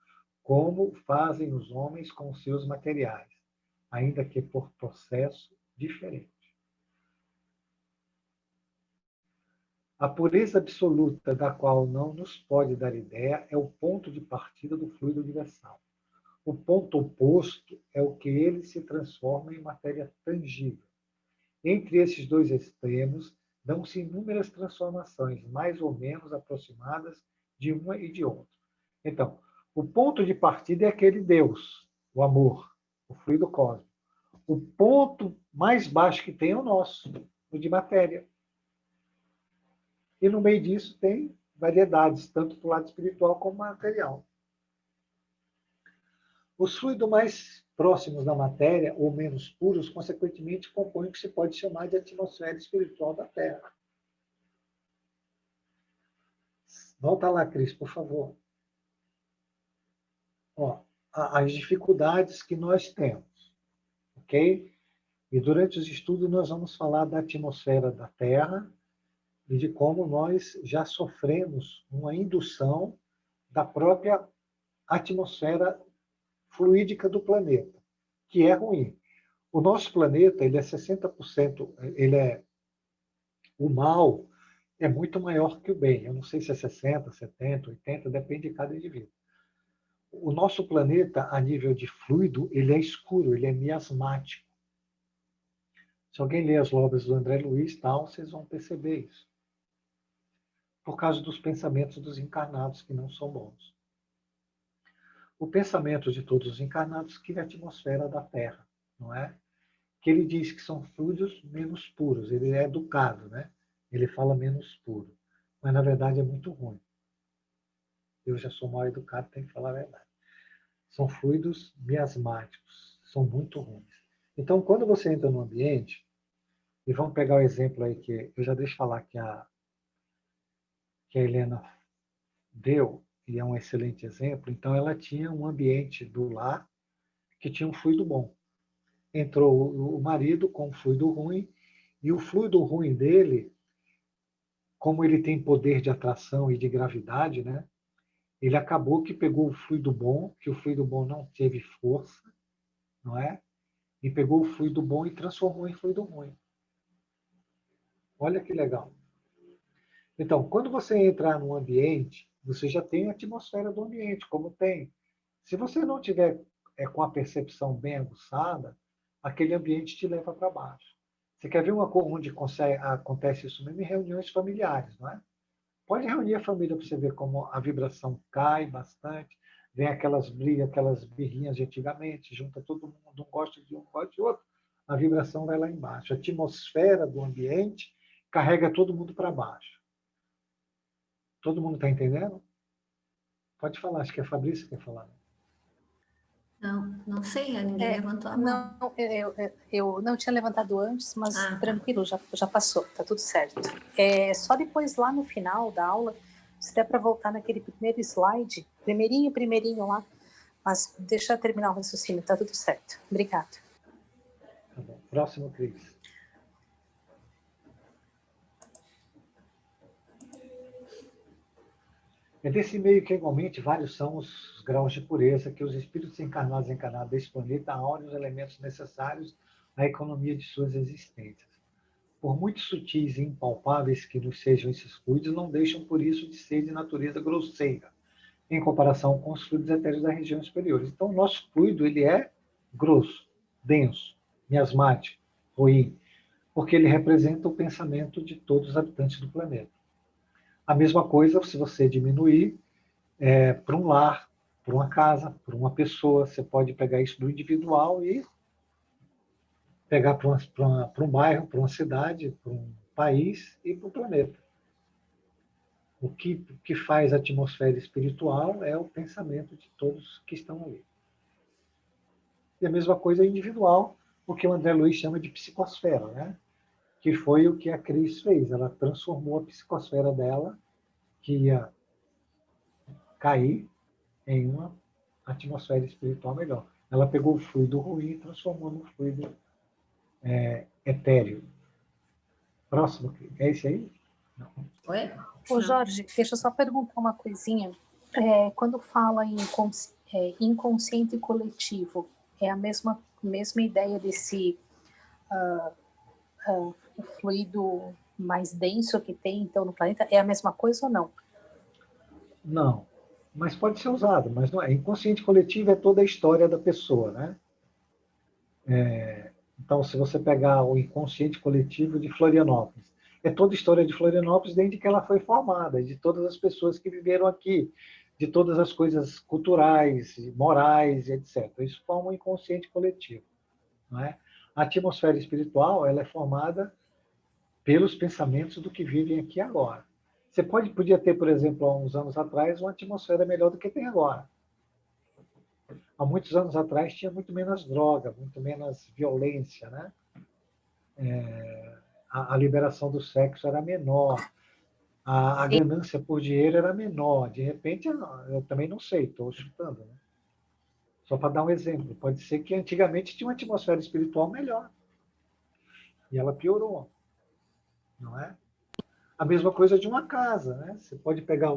Speaker 1: como fazem os homens com seus materiais, ainda que por processo diferente. A pureza absoluta da qual não nos pode dar ideia é o ponto de partida do fluido universal. O ponto oposto é o que ele se transforma em matéria tangível. Entre esses dois extremos, dão-se inúmeras transformações, mais ou menos aproximadas de uma e de outra. Então, o ponto de partida é aquele Deus, o amor, o fluido cósmico. O ponto mais baixo que tem é o nosso, o de matéria. E no meio disso tem variedades, tanto para o lado espiritual como material. Os fluidos mais próximos da matéria, ou menos puros, consequentemente, compõem o que se pode chamar de atmosfera espiritual da Terra. Volta lá, Cris, por favor. Ó, as dificuldades que nós temos. ok? E durante os estudos nós vamos falar da atmosfera da Terra e de como nós já sofremos uma indução da própria atmosfera fluídica do planeta, que é ruim. O nosso planeta, ele é 60%, o mal é muito maior que o bem. Eu não sei se é 60, 70, 80, depende de cada indivíduo. O nosso planeta, a nível de fluido, ele é escuro, ele é miasmático. Se alguém ler as obras do André Luiz, tal, vocês vão perceber isso. Por causa dos pensamentos dos encarnados que não são bons. O pensamento de todos os encarnados cria a atmosfera da Terra, não é? Que ele diz que são fluidos menos puros. Ele é educado, né? Ele fala menos puro. Mas, na verdade, é muito ruim. Eu já sou mal educado, tenho que falar a verdade. São fluidos miasmáticos. São muito ruins. Então, quando você entra no ambiente, e vamos pegar o exemplo aí que eu já deixo falar que a Helena deu, e é um excelente exemplo. Então, ela tinha um ambiente do lar que tinha um fluido bom. Entrou o marido com um fluido ruim, e o fluido ruim dele, como ele tem poder de atração e de gravidade, né? Ele acabou que pegou o fluido bom, que o fluido bom não teve força, não é? E pegou o fluido bom e transformou em fluido ruim. Olha que legal. Então, quando você entrar num ambiente, você já tem a atmosfera do ambiente, como tem. Se você não tiver com a percepção bem aguçada, aquele ambiente te leva para baixo. Você quer ver uma coisa onde acontece isso mesmo? Em reuniões familiares, não é? Pode reunir a família para você ver como a vibração cai bastante, vem aquelas brigas, aquelas birrinhas de antigamente, junta todo mundo, um gosta de um, gosta de outro, a vibração vai lá embaixo. A atmosfera do ambiente carrega todo mundo para baixo. Todo mundo está entendendo? Pode falar, acho que a Fabrícia quer falar.
Speaker 4: Não sei, ninguém levantou a mão.
Speaker 2: Não, eu não tinha levantado antes, mas tranquilo, já passou, tá tudo certo. Só depois lá no final da aula, se der para voltar naquele primeiro slide, primeirinho lá, mas deixa eu terminar o raciocínio, tá tudo certo. Obrigada.
Speaker 1: Tá bom. Próximo, Cris. É desse meio que, igualmente, vários são os graus de pureza que os espíritos encarnados e encarnados desse planeta aurem os elementos necessários à economia de suas existências. Por muito sutis e impalpáveis que nos sejam esses fluidos, não deixam por isso de ser de natureza grosseira, em comparação com os fluidos etéreos da região superiores. Então, o nosso fluido ele é grosso, denso, miasmático, ruim, porque ele representa o pensamento de todos os habitantes do planeta. A mesma coisa se você diminuir para um lar, para uma casa, para uma pessoa. Você pode pegar isso do individual e pegar para um bairro, para uma cidade, para um país e para o planeta. O que faz a atmosfera espiritual é o pensamento de todos que estão ali. E a mesma coisa é individual, o que o André Luiz chama de psicosfera, né? Que foi o que a Cris fez. Ela transformou a psicosfera dela, que ia cair em uma atmosfera espiritual melhor. Ela pegou o fluido ruim e transformou num fluido etéreo. Próximo, é esse aí? Não.
Speaker 4: Oi?
Speaker 2: Ô, Jorge, deixa eu só perguntar uma coisinha. Quando fala em inconsciente coletivo, é a mesma ideia desse o fluido mais denso que tem então no planeta? É a mesma coisa ou não?
Speaker 1: Não, mas pode ser usado, mas não é. Inconsciente coletivo é toda a história da pessoa, né? Então, se você pegar o inconsciente coletivo de Florianópolis, é toda a história de Florianópolis desde que ela foi formada, de todas as pessoas que viveram aqui, de todas as coisas culturais, morais, etc. Isso forma um inconsciente coletivo, não é? A atmosfera espiritual ela é formada pelos pensamentos do que vivem aqui agora. Você podia ter, por exemplo, há uns anos atrás, uma atmosfera melhor do que tem agora. Há muitos anos atrás tinha muito menos droga, muito menos violência, né? A liberação do sexo era menor, a ganância por dinheiro era menor. De repente, eu também não sei, estou chutando, né? Só para dar um exemplo, pode ser que antigamente tinha uma atmosfera espiritual melhor. E ela piorou, não é? A mesma coisa de uma casa, né? Você pode pegar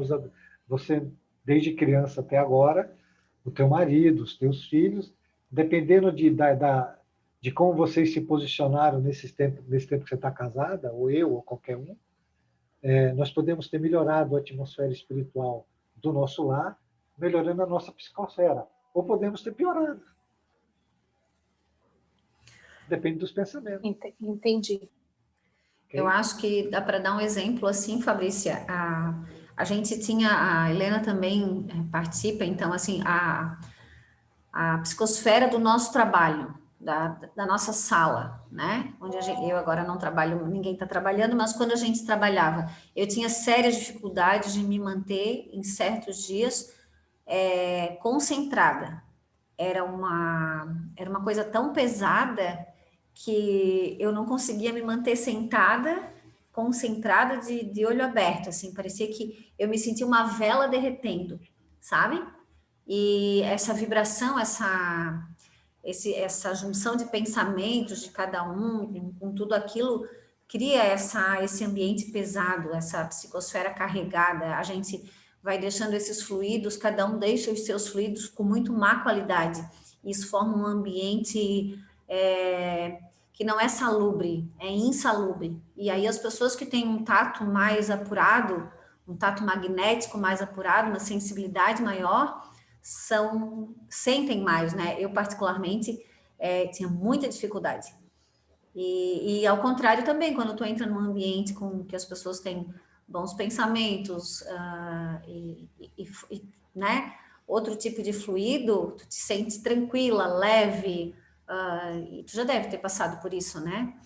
Speaker 1: você desde criança até agora, o teu marido, os teus filhos, dependendo de como vocês se posicionaram nesse tempo que você está casada, ou eu, ou qualquer um, nós podemos ter melhorado a atmosfera espiritual do nosso lar, melhorando a nossa psicosfera, ou podemos ter piorado. Depende dos pensamentos.
Speaker 2: Entendi.
Speaker 4: Eu acho que dá para dar um exemplo assim, Fabrícia. A gente tinha, a Helena também participa, então, assim, a psicosfera do nosso trabalho, da nossa sala, né? Onde eu agora não trabalho, ninguém está trabalhando, mas quando a gente trabalhava, eu tinha sérias dificuldades de me manter em certos dias concentrada. Era uma coisa tão pesada que eu não conseguia me manter sentada, concentrada, de olho aberto, assim, parecia que eu me sentia uma vela derretendo, sabe? E essa vibração, essa junção de pensamentos de cada um, com tudo aquilo, cria esse ambiente pesado, essa psicosfera carregada. A gente vai deixando esses fluidos, cada um deixa os seus fluidos com muito má qualidade. Isso forma um ambiente que não é salubre, é insalubre. E aí as pessoas que têm um tato mais apurado, um tato magnético mais apurado, uma sensibilidade maior, sentem mais, né? Eu, particularmente, tinha muita dificuldade. E ao contrário também, quando tu entra num ambiente com que as pessoas têm bons pensamentos né? Outro tipo de fluido, tu te sente tranquila, leve, e tu já deve ter passado por isso, né?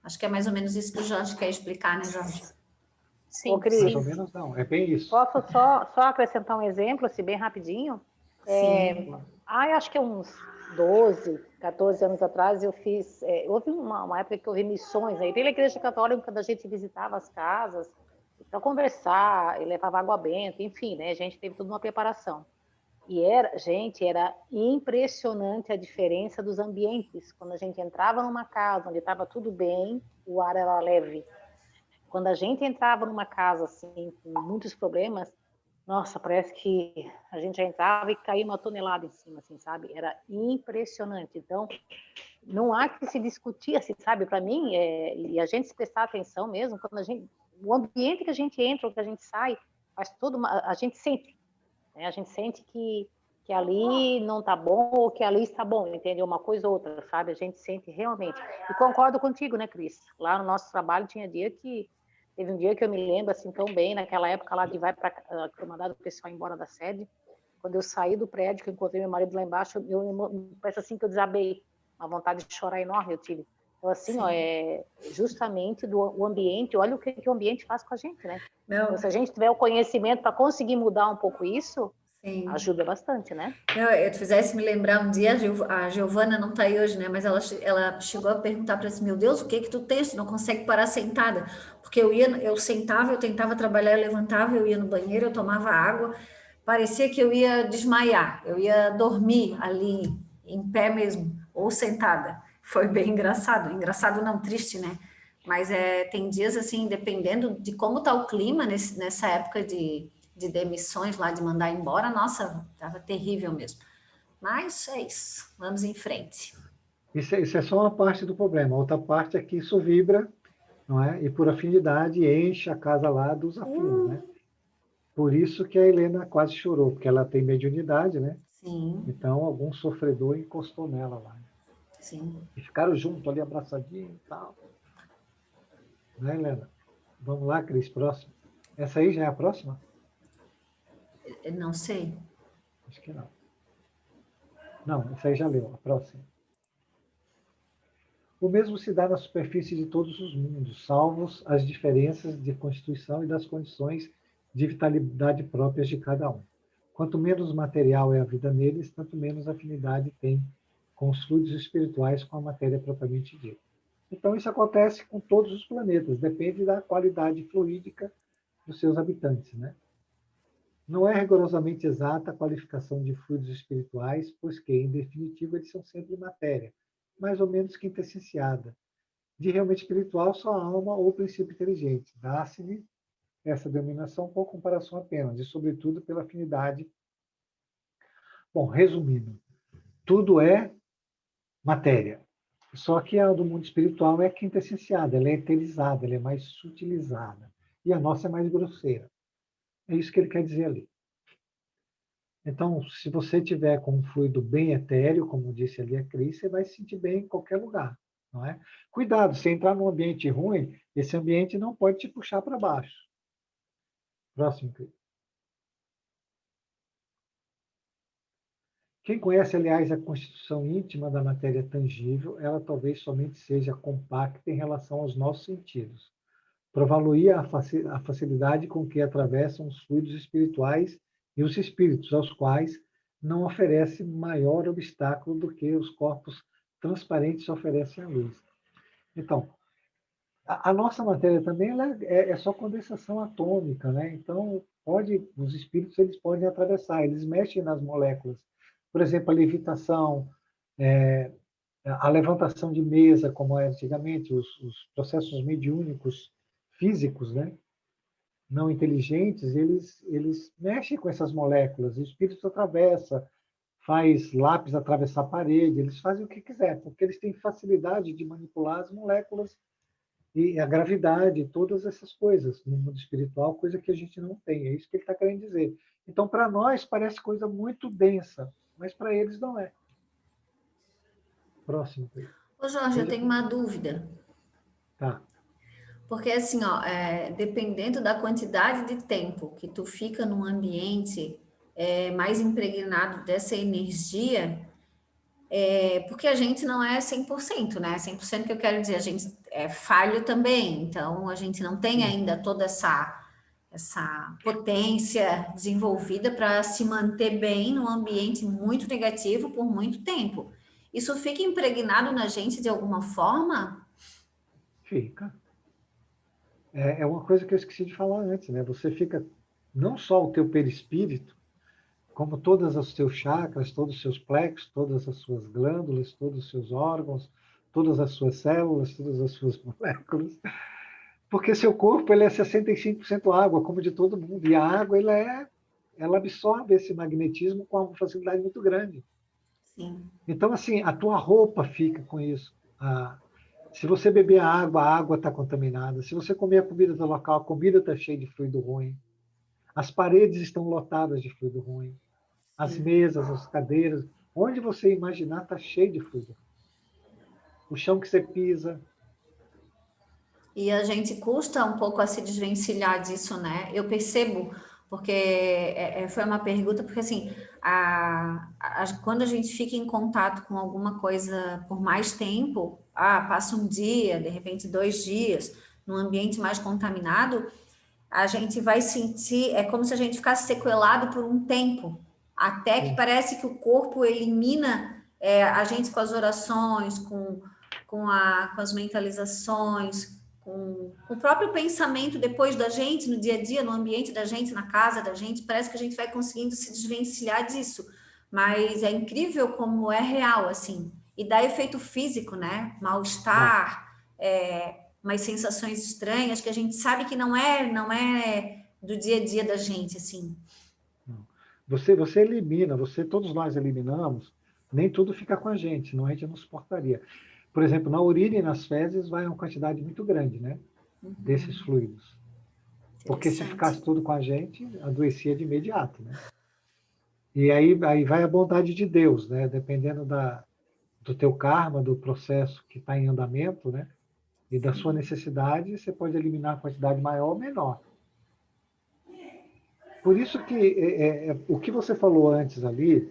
Speaker 4: Acho que é mais ou menos isso que o Jorge quer explicar, né, Jorge?
Speaker 3: Sim, ô, Cris,
Speaker 1: mais ou menos não, é bem isso.
Speaker 3: Posso só acrescentar um exemplo, assim, bem rapidinho?
Speaker 4: Sim.
Speaker 3: Acho que uns 12, 14 anos atrás eu fiz, houve uma época que eu vi missões aí pela Igreja Católica, quando a gente visitava as casas para conversar, e levava água benta, enfim, né? A gente teve toda uma preparação. E era impressionante a diferença dos ambientes. Quando a gente entrava numa casa onde estava tudo bem, o ar era leve. Quando a gente entrava numa casa assim, com muitos problemas, nossa, parece que a gente já entrava e caía uma tonelada em cima, assim, sabe? Era impressionante. Então, não há que se discutir, assim, sabe? Para mim, e a gente se prestar atenção mesmo, o ambiente que a gente entra, ou que a gente sai, a gente sente, né? A gente sente que ali não está bom ou que ali está bom, entendeu? Uma coisa ou outra, sabe? A gente sente realmente. E concordo contigo, né, Cris? Lá no nosso trabalho teve um dia que eu me lembro assim tão bem, naquela época lá de que eu mandava o pessoal embora da sede, quando eu saí do prédio, que eu encontrei meu marido lá embaixo, parece assim que eu desabei, uma vontade de chorar enorme eu tive. Então, assim, ó, justamente o ambiente, olha o que o ambiente faz com a gente, né? Então, se a gente tiver o conhecimento para conseguir mudar um pouco isso, sim, ajuda bastante, né?
Speaker 4: Eu fizesse me lembrar um dia, a Giovana não está aí hoje, né? Mas ela chegou a perguntar para mim, meu Deus, o que tu tens? Tu não consegue parar sentada? Porque eu sentava, eu tentava trabalhar, eu levantava, eu ia no banheiro, eu tomava água, parecia que eu ia desmaiar, eu ia dormir ali, em pé mesmo, ou sentada. Foi bem engraçado não, triste, né? Mas tem dias assim, dependendo de como está o clima nessa época de demissões lá, de mandar embora, nossa, estava terrível mesmo. Mas é isso, vamos em frente.
Speaker 1: Isso é só uma parte do problema. A outra parte é que isso vibra, não é? E por afinidade enche a casa lá dos afinos, né? Por isso que a Helena quase chorou, porque ela tem mediunidade, né?
Speaker 4: Sim.
Speaker 1: Então algum sofredor encostou nela lá.
Speaker 4: Sim.
Speaker 1: E ficaram juntos ali, abraçadinhos e tal. Né, Helena? Vamos lá, Cris, próximo. Essa aí já é a próxima?
Speaker 4: Não sei.
Speaker 1: Acho que não. Não, essa aí já leu. A próxima. O mesmo se dá na superfície de todos os mundos, salvos as diferenças de constituição e das condições de vitalidade próprias de cada um. Quanto menos material é a vida neles, tanto menos afinidade tem com os fluidos espirituais com a matéria propriamente dita. Então, isso acontece com todos os planetas, depende da qualidade fluídica dos seus habitantes, né? Não é rigorosamente exata a qualificação de fluidos espirituais, pois que, em definitiva, eles são sempre matéria, mais ou menos quintessenciada. De realmente espiritual, só a alma ou o princípio inteligente. Dá-se-lhe essa denominação por comparação apenas, e, sobretudo, pela afinidade. Bom, resumindo, tudo é matéria. Só que a do mundo espiritual é quintessenciada, ela é eterizada, ela é mais sutilizada. E a nossa é mais grosseira. É isso que ele quer dizer ali. Então, se você tiver com um fluido bem etéreo, como disse ali a Cris, você vai se sentir bem em qualquer lugar, não é? Cuidado, se entrar num ambiente ruim, esse ambiente não pode te puxar para baixo. Próximo, Cris. Quem conhece, aliás, a constituição íntima da matéria tangível, ela talvez somente seja compacta em relação aos nossos sentidos. Prová-lo-ia a facilidade com que atravessam os fluidos espirituais e os espíritos, aos quais não oferece maior obstáculo do que os corpos transparentes oferecem à luz. Então, a nossa matéria também ela é só condensação atômica, né? Então, os espíritos eles podem atravessar, eles mexem nas moléculas. Por exemplo, a levitação, a levantação de mesa, como era antigamente, os processos mediúnicos físicos, né? Não inteligentes, eles mexem com essas moléculas. O espírito atravessa, faz lápis atravessar a parede, eles fazem o que quiser, porque eles têm facilidade de manipular as moléculas e a gravidade, todas essas coisas no mundo espiritual, coisa que a gente não tem. É isso que ele está querendo dizer. Então, para nós, parece coisa muito densa, mas para eles não é. Próximo.
Speaker 4: Ô Jorge, eu tenho uma dúvida.
Speaker 1: Tá.
Speaker 4: Porque assim, ó, dependendo da quantidade de tempo que tu fica num ambiente mais impregnado dessa energia, porque a gente não é 100%, né? 100% que eu quero dizer, a gente é falho também, então a gente não tem ainda toda essa potência desenvolvida para se manter bem num ambiente muito negativo por muito tempo. Isso fica impregnado na gente de alguma forma?
Speaker 1: Fica. É uma coisa que eu esqueci de falar antes, né? Você fica, não só o teu perispírito, como todos os teus chakras, todos os seus plexos, todas as suas glândulas, todos os seus órgãos, todas as suas células, todas as suas moléculas, porque seu corpo ele é 65% água, como de todo mundo, e a água ela absorve esse magnetismo com uma facilidade muito grande.
Speaker 4: Sim.
Speaker 1: Então, assim, a tua roupa fica com isso. Se você beber a água está contaminada. Se você comer a comida do local, a comida está cheia de fluido ruim. As paredes estão lotadas de fluido ruim. As mesas, as cadeiras, onde você imaginar está cheio de fluido. O chão que você pisa.
Speaker 4: E a gente custa um pouco a se desvencilhar disso, né? Eu percebo, porque foi uma pergunta, porque assim, quando a gente fica em contato com alguma coisa por mais tempo, passa um dia, de repente 2 dias, num ambiente mais contaminado, a gente vai sentir, é como se a gente ficasse sequelado por um tempo, até que parece que o corpo elimina a gente com as orações, com as mentalizações, com o próprio pensamento depois da gente, no dia a dia, no ambiente da gente, na casa da gente, parece que a gente vai conseguindo se desvencilhar disso. Mas é incrível como é real, assim. E dá efeito físico, né? Mal-estar, umas sensações estranhas que a gente sabe que não é do dia a dia da gente, assim.
Speaker 1: Você elimina, todos nós eliminamos, nem tudo fica com a gente, senão a gente não suportaria. Por exemplo, na urina e nas fezes vai uma quantidade muito grande, né? Desses fluidos. Porque se ficasse tudo com a gente, adoecia de imediato, né? E aí vai a bondade de Deus, né? Dependendo do teu karma, do processo que está em andamento, né? E da sua necessidade, você pode eliminar a quantidade maior ou menor. Por isso que o que você falou antes ali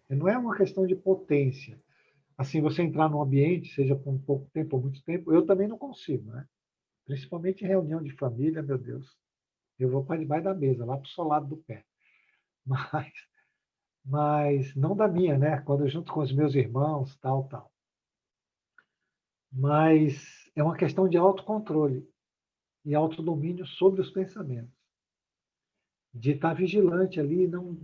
Speaker 1: não é uma questão de potência. Assim, você entrar num ambiente, seja por um pouco tempo ou muito tempo, eu também não consigo, né? Principalmente em reunião de família, meu Deus. Eu vou para debaixo da mesa, lá para o solado do pé. Mas não da minha, né? Quando eu junto com os meus irmãos, tal. Mas é uma questão de autocontrole e autodomínio sobre os pensamentos. de estar vigilante ali, não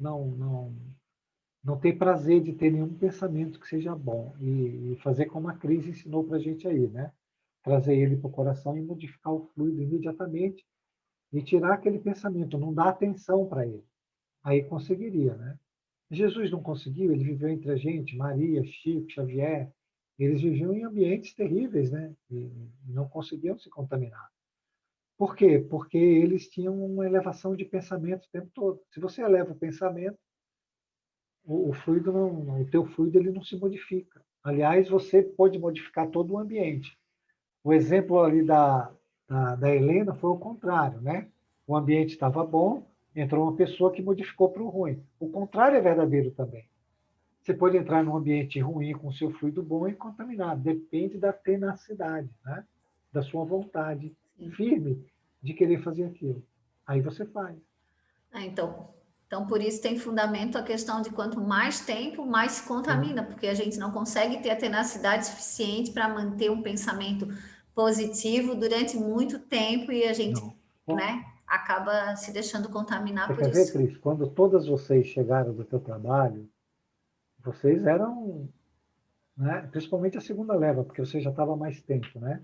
Speaker 1: ter prazer de ter nenhum pensamento que seja bom. E fazer como a Cris ensinou para a gente aí, né? Trazer ele para o coração e modificar o fluido imediatamente e tirar aquele pensamento, não dar atenção para ele. Aí conseguiria, né? Jesus não conseguiu, ele viveu entre a gente, Maria, Chico, Xavier, eles viviam em ambientes terríveis, né? E não conseguiam se contaminar. Por quê? Porque eles tinham uma elevação de pensamento o tempo todo. Se você eleva o pensamento, o fluido não, o teu fluido ele não se modifica. Aliás, você pode modificar todo o ambiente. O exemplo ali da Helena foi o contrário, né? O ambiente estava bom, entrou uma pessoa que modificou para o ruim. O contrário é verdadeiro também. Você pode entrar num ambiente ruim com o seu fluido bom e contaminar. Depende da tenacidade, né? Da sua vontade firme de querer fazer aquilo. Aí você faz.
Speaker 4: Então, por isso tem fundamento a questão de quanto mais tempo, mais se contamina, porque a gente não consegue ter a tenacidade suficiente para manter um pensamento positivo durante muito tempo e a gente, né, acaba se deixando contaminar
Speaker 1: Você
Speaker 4: por
Speaker 1: quer
Speaker 4: isso.
Speaker 1: ver, Cris? Quando todas vocês chegaram do seu trabalho, vocês eram, né, principalmente a segunda leva, porque você já estava mais tempo, né?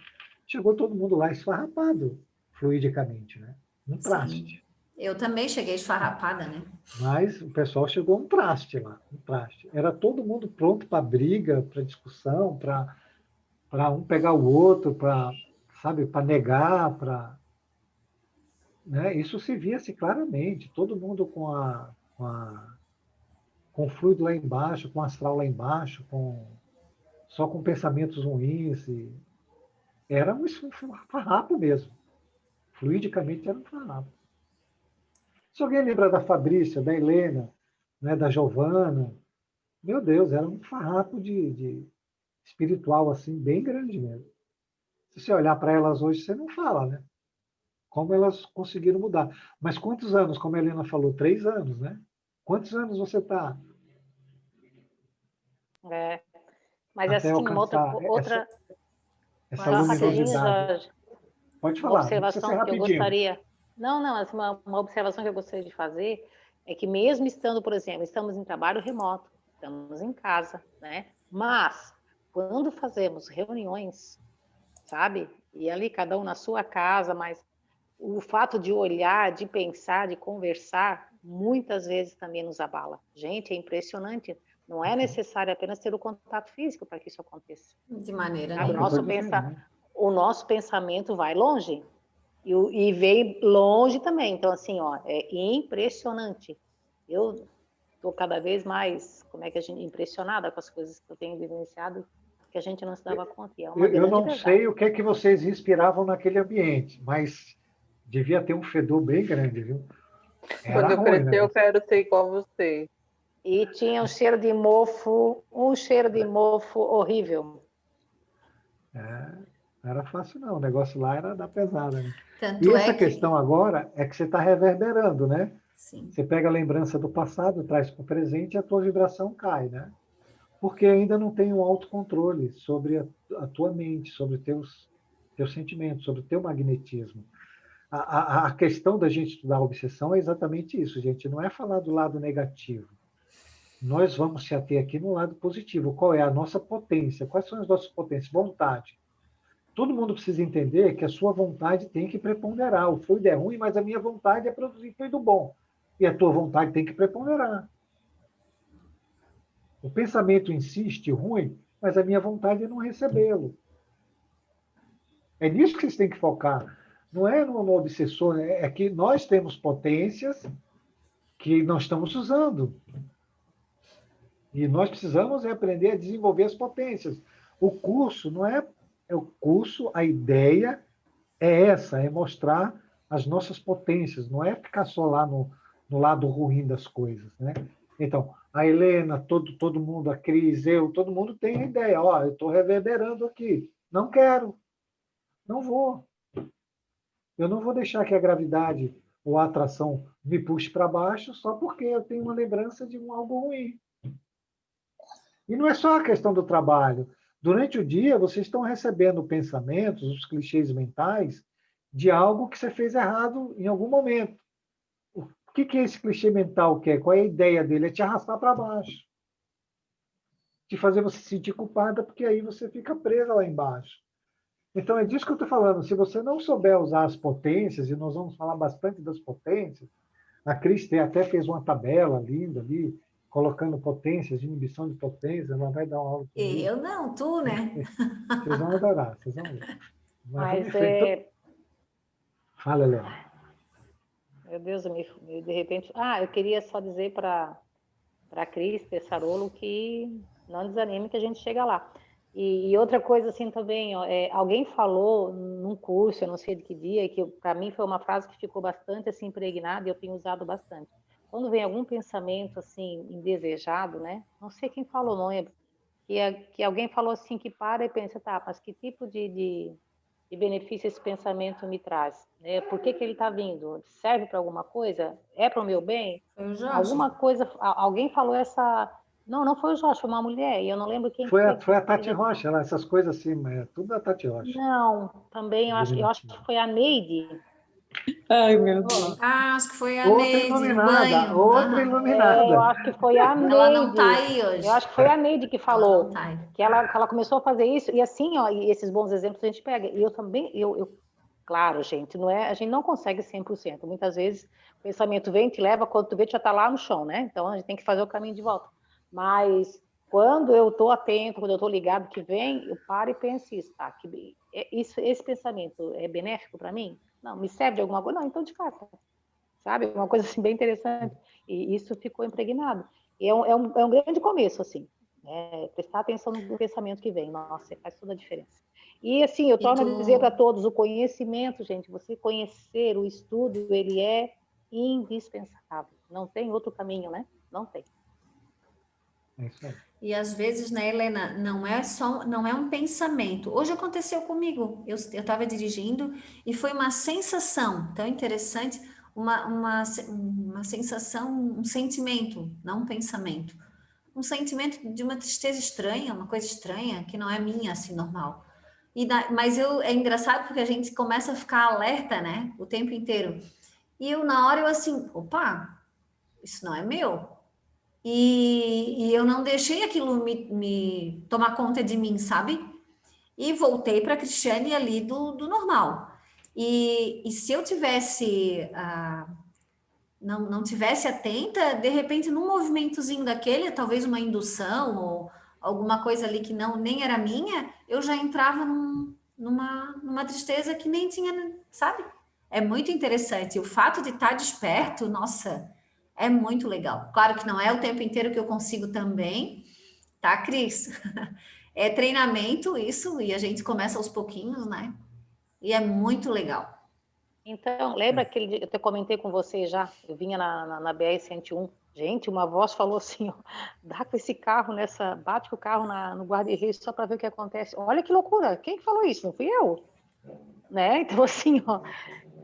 Speaker 1: Chegou todo mundo lá esfarrapado, fluidicamente, né? Um traste.
Speaker 4: Eu também cheguei esfarrapada, né?
Speaker 1: Mas o pessoal chegou um traste lá, um traste. Era todo mundo pronto para briga, para discussão, para um pegar o outro, sabe, para negar, né? Isso se via-se claramente, todo mundo com o fluido lá embaixo, com o astral lá embaixo, só com pensamentos ruins. Era um farrapo mesmo. Fluidicamente era um farrapo. Se alguém lembra da Fabrícia, da Helena, né, da Giovana, meu Deus, era um farrapo de espiritual assim, bem grande mesmo. Se você olhar para elas hoje, você não fala, né? Como elas conseguiram mudar. Mas quantos anos, como a Helena falou, 3 anos, né? Quantos anos você está
Speaker 3: Mas
Speaker 1: até
Speaker 3: assim, uma
Speaker 1: alcançar essa
Speaker 3: só rapidinho,
Speaker 1: luminosidade?
Speaker 3: Jorge,
Speaker 1: Pode
Speaker 3: uma
Speaker 1: falar, não precisa ser
Speaker 3: observação que eu
Speaker 1: rapidinho.
Speaker 3: gostaria. Não, assim, uma observação que eu gostaria de fazer é que mesmo estando, por exemplo, estamos em trabalho remoto, estamos em casa, né? Mas quando fazemos reuniões, sabe? E ali cada um na sua casa, mas o fato de olhar, de pensar, de conversar, muitas vezes também nos abala. Gente, é impressionante. Não é necessário apenas ter o contato físico para que isso aconteça.
Speaker 4: De maneira
Speaker 3: Sabe?
Speaker 4: nenhuma.
Speaker 3: O nosso pensamento vai longe e vem longe também. Então, assim, ó, é impressionante. Eu estou cada vez mais, impressionada com as coisas que eu tenho vivenciado, que a gente não se dava conta. E é uma
Speaker 1: Eu não
Speaker 3: verdade.
Speaker 1: sei o que é que vocês inspiravam naquele ambiente, mas devia ter um fedor bem grande, viu?
Speaker 5: Quando eu crescer, eu quero ser igual a você.
Speaker 3: E tinha um cheiro de mofo horrível.
Speaker 1: Não era fácil, não. O negócio lá era da pesada, né?
Speaker 4: Tanto
Speaker 1: e essa questão agora é que você está reverberando, né?
Speaker 4: Sim.
Speaker 1: Você pega a lembrança do passado, traz para o presente e a tua vibração cai, né? Porque ainda não tem um autocontrole sobre a tua mente, sobre teus sentimentos, sobre o teu magnetismo. A questão da gente estudar a obsessão é exatamente isso, gente. Não é falar do lado negativo. Nós vamos se ater aqui no lado positivo. Qual é a nossa potência? Quais são as nossas potências? Vontade. Todo mundo precisa entender que a sua vontade tem que preponderar. O fluido é ruim, mas a minha vontade é produzir fluido bom. E a tua vontade tem que preponderar. O pensamento insiste ruim, mas a minha vontade é não recebê-lo. É nisso que vocês têm que focar. Não é no obsessor, é que nós temos potências que não estamos usando. E nós precisamos aprender a desenvolver as potências. O curso não é o curso, a ideia é essa, é mostrar as nossas potências, não é ficar só lá no lado ruim das coisas, né? Então, a Helena, todo mundo, a Cris, todo mundo tem a ideia, ó, eu estou reverberando aqui, não quero, não vou. Eu não vou deixar que a gravidade ou a atração me puxe para baixo só porque eu tenho uma lembrança de algo ruim. E não é só a questão do trabalho. Durante o dia, vocês estão recebendo pensamentos, os clichês mentais, de algo que você fez errado em algum momento. que é esse clichê mental que é? Qual é a ideia dele? É te arrastar para baixo. Te fazer você se sentir culpada, porque aí você fica presa lá embaixo. Então, é disso que eu estou falando. Se você não souber usar as potências, e nós vamos falar bastante das potências, a Cris até fez uma tabela linda ali, colocando potências, inibição de potência, ela vai dar uma aula sobre isso.
Speaker 4: Eu não, tu, né?
Speaker 1: Vocês vão adorar, vocês vão ver. Mas vamos em
Speaker 3: Mas
Speaker 1: frente. Então, fala, Helena.
Speaker 3: meu Deus, de repente. Ah, eu queria só dizer para a Cris Tessarolo que não desanime que a gente chega lá. E outra coisa assim também, ó, alguém falou num curso, eu não sei de que dia, que para mim foi uma frase que ficou bastante assim impregnada e eu tenho usado bastante. Quando vem algum pensamento assim indesejado, né? Não sei quem falou, não lembro. Que alguém falou assim que para e pensa, tá, mas que tipo de benefício esse pensamento me traz? Né? Por que ele está vindo? Serve para alguma coisa? É para o meu bem?
Speaker 4: Foi o Jorge.
Speaker 3: Alguma coisa, alguém falou essa... Não foi o Jorge, foi uma mulher, e eu não lembro quem
Speaker 1: foi.
Speaker 3: foi.
Speaker 1: Foi a Tati Rocha, essas coisas assim, é tudo da Tati Rocha.
Speaker 3: Não, também eu acho que foi a Neide.
Speaker 2: Ai, meu Deus.
Speaker 4: Ah, acho que foi a
Speaker 1: Outra
Speaker 4: Neide, no
Speaker 1: iluminada,
Speaker 4: banho.
Speaker 1: outra
Speaker 4: Aham.
Speaker 1: iluminada.
Speaker 3: Eu acho que foi a
Speaker 4: Ela não
Speaker 3: Neide.
Speaker 4: tá aí hoje.
Speaker 3: Eu acho que foi a Neide que
Speaker 4: Ela
Speaker 3: falou
Speaker 4: não tá aí.
Speaker 3: que ela começou a fazer isso, e assim, ó, e esses bons exemplos a gente pega. E eu também, claro, gente, a gente não consegue 100%. Muitas vezes o pensamento vem, te leva, quando tu vê, tu já tá lá no chão, né? Então a gente tem que fazer o caminho de volta. Mas quando eu tô atento, quando eu tô ligado que vem, eu paro e penso isso, tá? Esse pensamento é benéfico para mim? Não, me serve de alguma coisa? Não, então descarta. Sabe? Uma coisa assim bem interessante. E isso ficou impregnado. E é um grande começo, assim. Prestar atenção no pensamento que vem. Nossa, faz toda a diferença. E assim, eu torno a dizer para todos, o conhecimento, gente, você conhecer, o estudo, ele é indispensável. Não tem outro caminho, né? Não tem.
Speaker 1: É isso aí.
Speaker 4: E às vezes, né, Helena, não é um pensamento. Hoje aconteceu comigo. Eu estava dirigindo e foi uma sensação tão interessante, uma sensação, um sentimento, não um pensamento. Um sentimento de uma tristeza estranha, uma coisa estranha, que não é minha, assim, normal. Mas é engraçado porque a gente começa a ficar alerta, né, o tempo inteiro. E na hora eu assim, opa, isso não é meu. E eu não deixei aquilo me tomar conta de mim, sabe? E voltei para a Cristiane ali do normal. E se eu tivesse... não tivesse atenta, de repente, num movimentozinho daquele, talvez uma indução ou alguma coisa ali que nem era minha, eu já entrava numa tristeza que nem tinha, sabe? É muito interessante. O fato de estar desperto, nossa, é muito legal. Claro que não é o tempo inteiro que eu consigo também, tá, Cris? É treinamento isso, e a gente começa aos pouquinhos, né? E é muito legal.
Speaker 3: Então, lembra aquele dia que eu te comentei com você já? Eu vinha na BR-101. Gente, uma voz falou assim, ó, dá com esse carro bate com o carro no guarda-reio só para ver o que acontece. Olha que loucura, quem falou isso? Não fui eu. Né? Então, assim, ó,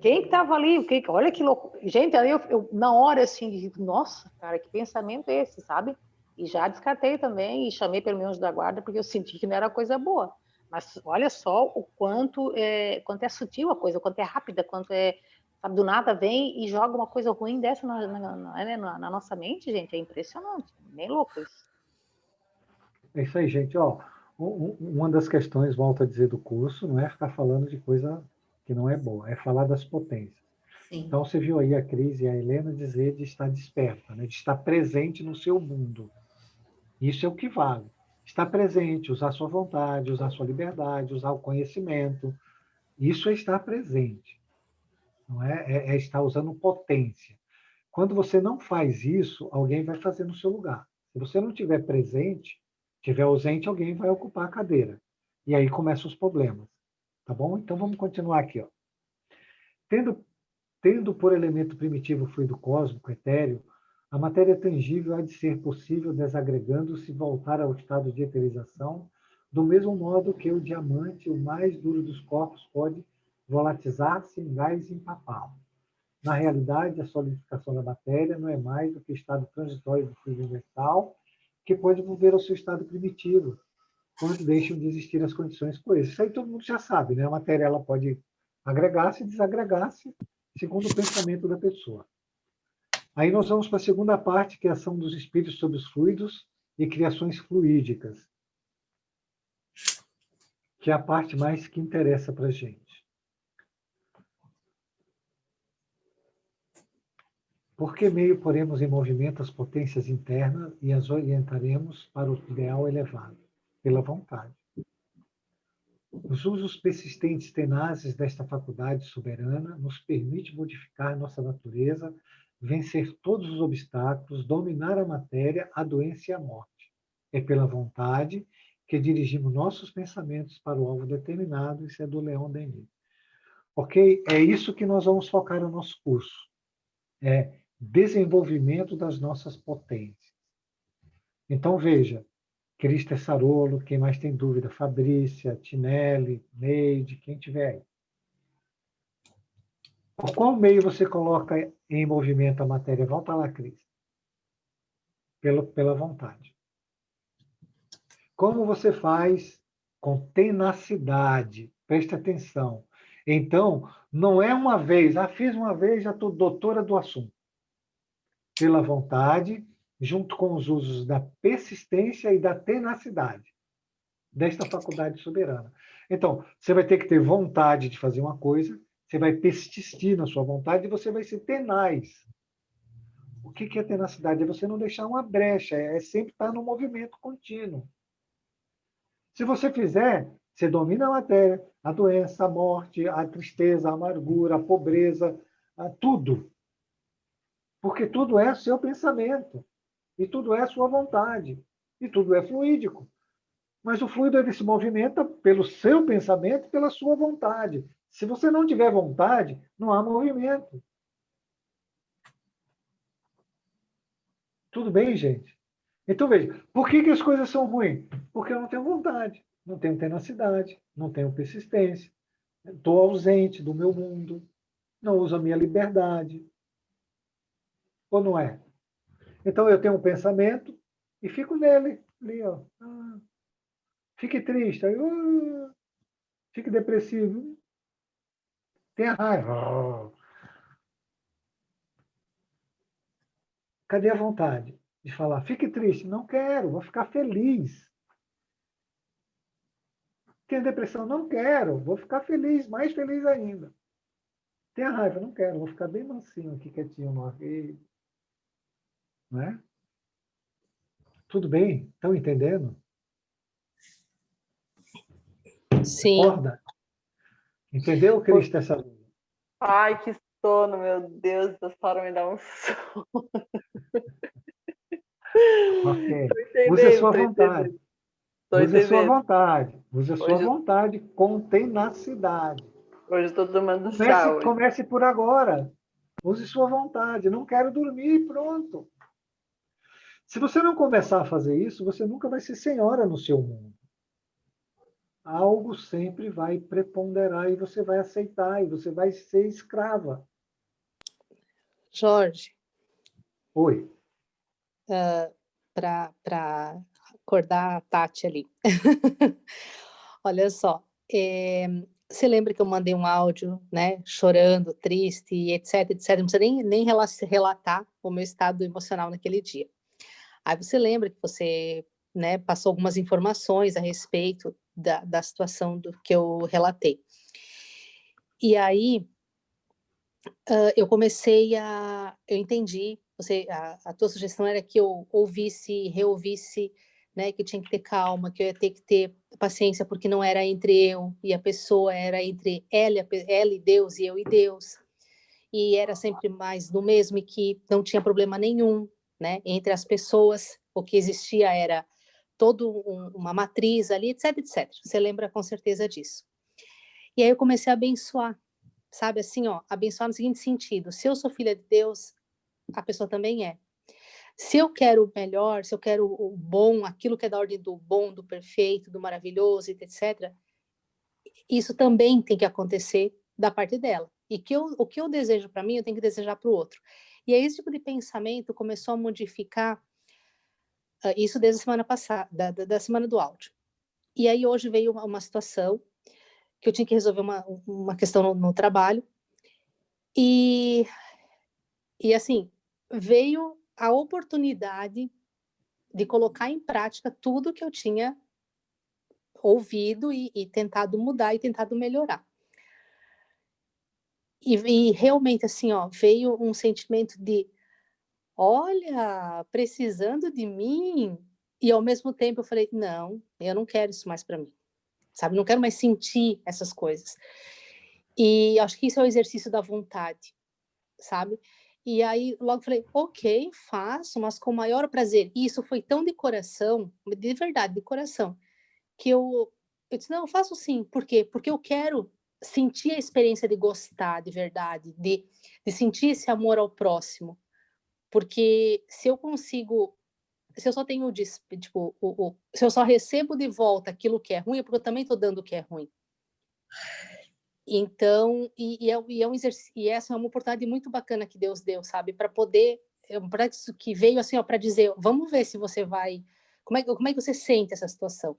Speaker 3: quem que tava ali? Olha que loucura. Gente, aí eu na hora, assim, nossa, cara, que pensamento é esse, sabe? E já descartei também e chamei pelo meu anjo da guarda porque eu senti que não era coisa boa. Mas olha só o quanto é sutil a coisa, o quanto é rápida, quanto sabe, do nada vem e joga uma coisa ruim dessa na nossa mente, gente, é impressionante, bem louco isso.
Speaker 1: É isso aí, gente. Ó, uma das questões, volto a dizer, do curso, não é ficar falando de coisa que não é boa, é falar das potências. Sim. Então, você viu aí a Cris e a Helena dizer de estar desperta, né? De estar presente no seu mundo. Isso é o que vale. Estar presente, usar sua vontade, usar sua liberdade, usar o conhecimento. Isso é estar presente. Não é estar usando potência. Quando você não faz isso, alguém vai fazer no seu lugar. Se você não estiver presente, estiver ausente, alguém vai ocupar a cadeira. E aí começam os problemas. Tá bom? Então vamos continuar aqui. Ó. Tendo por elemento primitivo o fluido cósmico etéreo, a matéria tangível há de ser possível desagregando-se voltar ao estado de eterização, do mesmo modo que o diamante, o mais duro dos corpos, pode volatizar-se em gás e empapá-lo. Na realidade, a solidificação da matéria não é mais do que o estado transitório do fluido universal, que pode volver ao seu estado primitivo, quando deixam de existir as condições coesas. Isso aí todo mundo já sabe, né? A matéria ela pode agregar-se e desagregar-se, segundo o pensamento da pessoa. Aí nós vamos para a segunda parte, que é a ação dos espíritos sobre os fluidos e criações fluídicas, que é a parte mais que interessa para a gente. Por que meio poremos em movimento as potências internas e as orientaremos para o ideal elevado? Pela vontade. Os usos persistentes tenazes desta faculdade soberana nos permite modificar nossa natureza, vencer todos os obstáculos, dominar a matéria, a doença e a morte. É pela vontade que dirigimos nossos pensamentos para o alvo determinado, isso é do Leon Denis. Ok? É isso que nós vamos focar no nosso curso. É desenvolvimento das nossas potências. Então, veja, Cristo é Sarolo, quem mais tem dúvida? Fabrícia, Tinelli, Neide, quem tiver aí. Por qual meio você coloca em movimento a matéria? Volta lá, Cris. Pela vontade. Como você faz? Com tenacidade. Preste atenção. Então, não é uma vez. Fiz uma vez, já estou doutora do assunto. Pela vontade, junto com os usos da persistência e da tenacidade desta faculdade soberana. Então, você vai ter que ter vontade de fazer uma coisa, você vai persistir na sua vontade e você vai ser tenaz. O que é tenacidade? É você não deixar uma brecha, é sempre estar no movimento contínuo. Se você fizer, você domina a matéria, a doença, a morte, a tristeza, a amargura, a pobreza, tudo. Porque tudo é seu pensamento, e tudo é sua vontade, e tudo é fluídico. Mas o fluido ele se movimenta pelo seu pensamento e pela sua vontade. Se você não tiver vontade, não há movimento. Tudo bem, gente? Então, veja, por que as coisas são ruins? Porque eu não tenho vontade, não tenho tenacidade, não tenho persistência, estou ausente do meu mundo, não uso a minha liberdade. Ou não é? Então, eu tenho um pensamento e fico nele, ali, ó. Fique triste, aí, fique depressivo, tenha raiva. Cadê a vontade de falar? Fique triste, não quero, vou ficar feliz. Tenha depressão, não quero, vou ficar feliz, mais feliz ainda. Tenha raiva, não quero, vou ficar bem mansinho aqui, quietinho no arreio. Não é? Tudo bem? Estão entendendo?
Speaker 2: Sim.
Speaker 1: Acorda? Entendeu, Cristo, essa luz?
Speaker 5: Ai, que sono, meu Deus, essa hora me dá um sono.
Speaker 1: Ok.
Speaker 5: Tô
Speaker 1: Use a sua
Speaker 5: entendendo,
Speaker 1: vontade.
Speaker 5: tô
Speaker 1: Use a sua
Speaker 5: entendendo.
Speaker 1: vontade. Use a sua
Speaker 5: Hoje,
Speaker 1: vontade com tenacidade.
Speaker 5: hoje eu tô tomando chá hoje.
Speaker 1: Comece por agora. Use sua vontade. Não quero dormir, pronto. Se você não começar a fazer isso, você nunca vai ser senhora no seu mundo. Algo sempre vai preponderar e você vai aceitar, e você vai ser escrava.
Speaker 2: Jorge,
Speaker 1: Oi.
Speaker 2: para acordar a Tati ali. Olha só, você lembra que eu mandei um áudio, né, chorando, triste, etc, etc. Não precisa nem relatar o meu estado emocional naquele dia. Aí você lembra que você, né, passou algumas informações a respeito da situação do que eu relatei. E aí, eu entendi, a tua sugestão era que eu ouvisse, reouvisse, né, que eu tinha que ter calma, que eu ia ter que ter paciência, porque não era entre eu e a pessoa, era entre ela e Deus, e eu e Deus. E era sempre mais do mesmo, e que não tinha problema nenhum, né, entre as pessoas. O que existia era toda uma matriz ali, etc, etc. Você lembra com certeza disso. E aí eu comecei a abençoar, sabe, assim, ó, abençoar no seguinte sentido: se eu sou filha de Deus, a pessoa também é. Se eu quero o melhor, se eu quero o bom, aquilo que é da ordem do bom, do perfeito, do maravilhoso, etc., isso também tem que acontecer da parte dela. E o que eu desejo para mim, eu tenho que desejar para o outro. E aí esse tipo de pensamento começou a modificar isso desde a semana passada, da semana do áudio. E aí hoje veio uma situação que eu tinha que resolver uma questão no trabalho. E assim, veio a oportunidade de colocar em prática tudo que eu tinha ouvido e tentado mudar e tentado melhorar. E realmente, assim, ó, veio um sentimento de, olha, precisando de mim, e ao mesmo tempo eu falei, não, eu não quero isso mais para mim, sabe? Não quero mais sentir essas coisas. E acho que isso é o exercício da vontade, sabe? E aí logo falei, ok, faço, mas com o maior prazer. E isso foi tão de coração, de verdade, de coração, que eu disse, não, eu faço sim. Por quê? Porque eu quero sentir a experiência de gostar de verdade, de sentir esse amor ao próximo. Porque se eu consigo, se eu só tenho, tipo, se eu só recebo de volta aquilo que é ruim, é porque eu também estou dando o que é ruim. Então, é um exercício, e essa é uma oportunidade muito bacana que Deus deu, sabe? Para poder, para isso que veio assim, ó, para dizer, vamos ver se você vai, como é que você sente essa situação?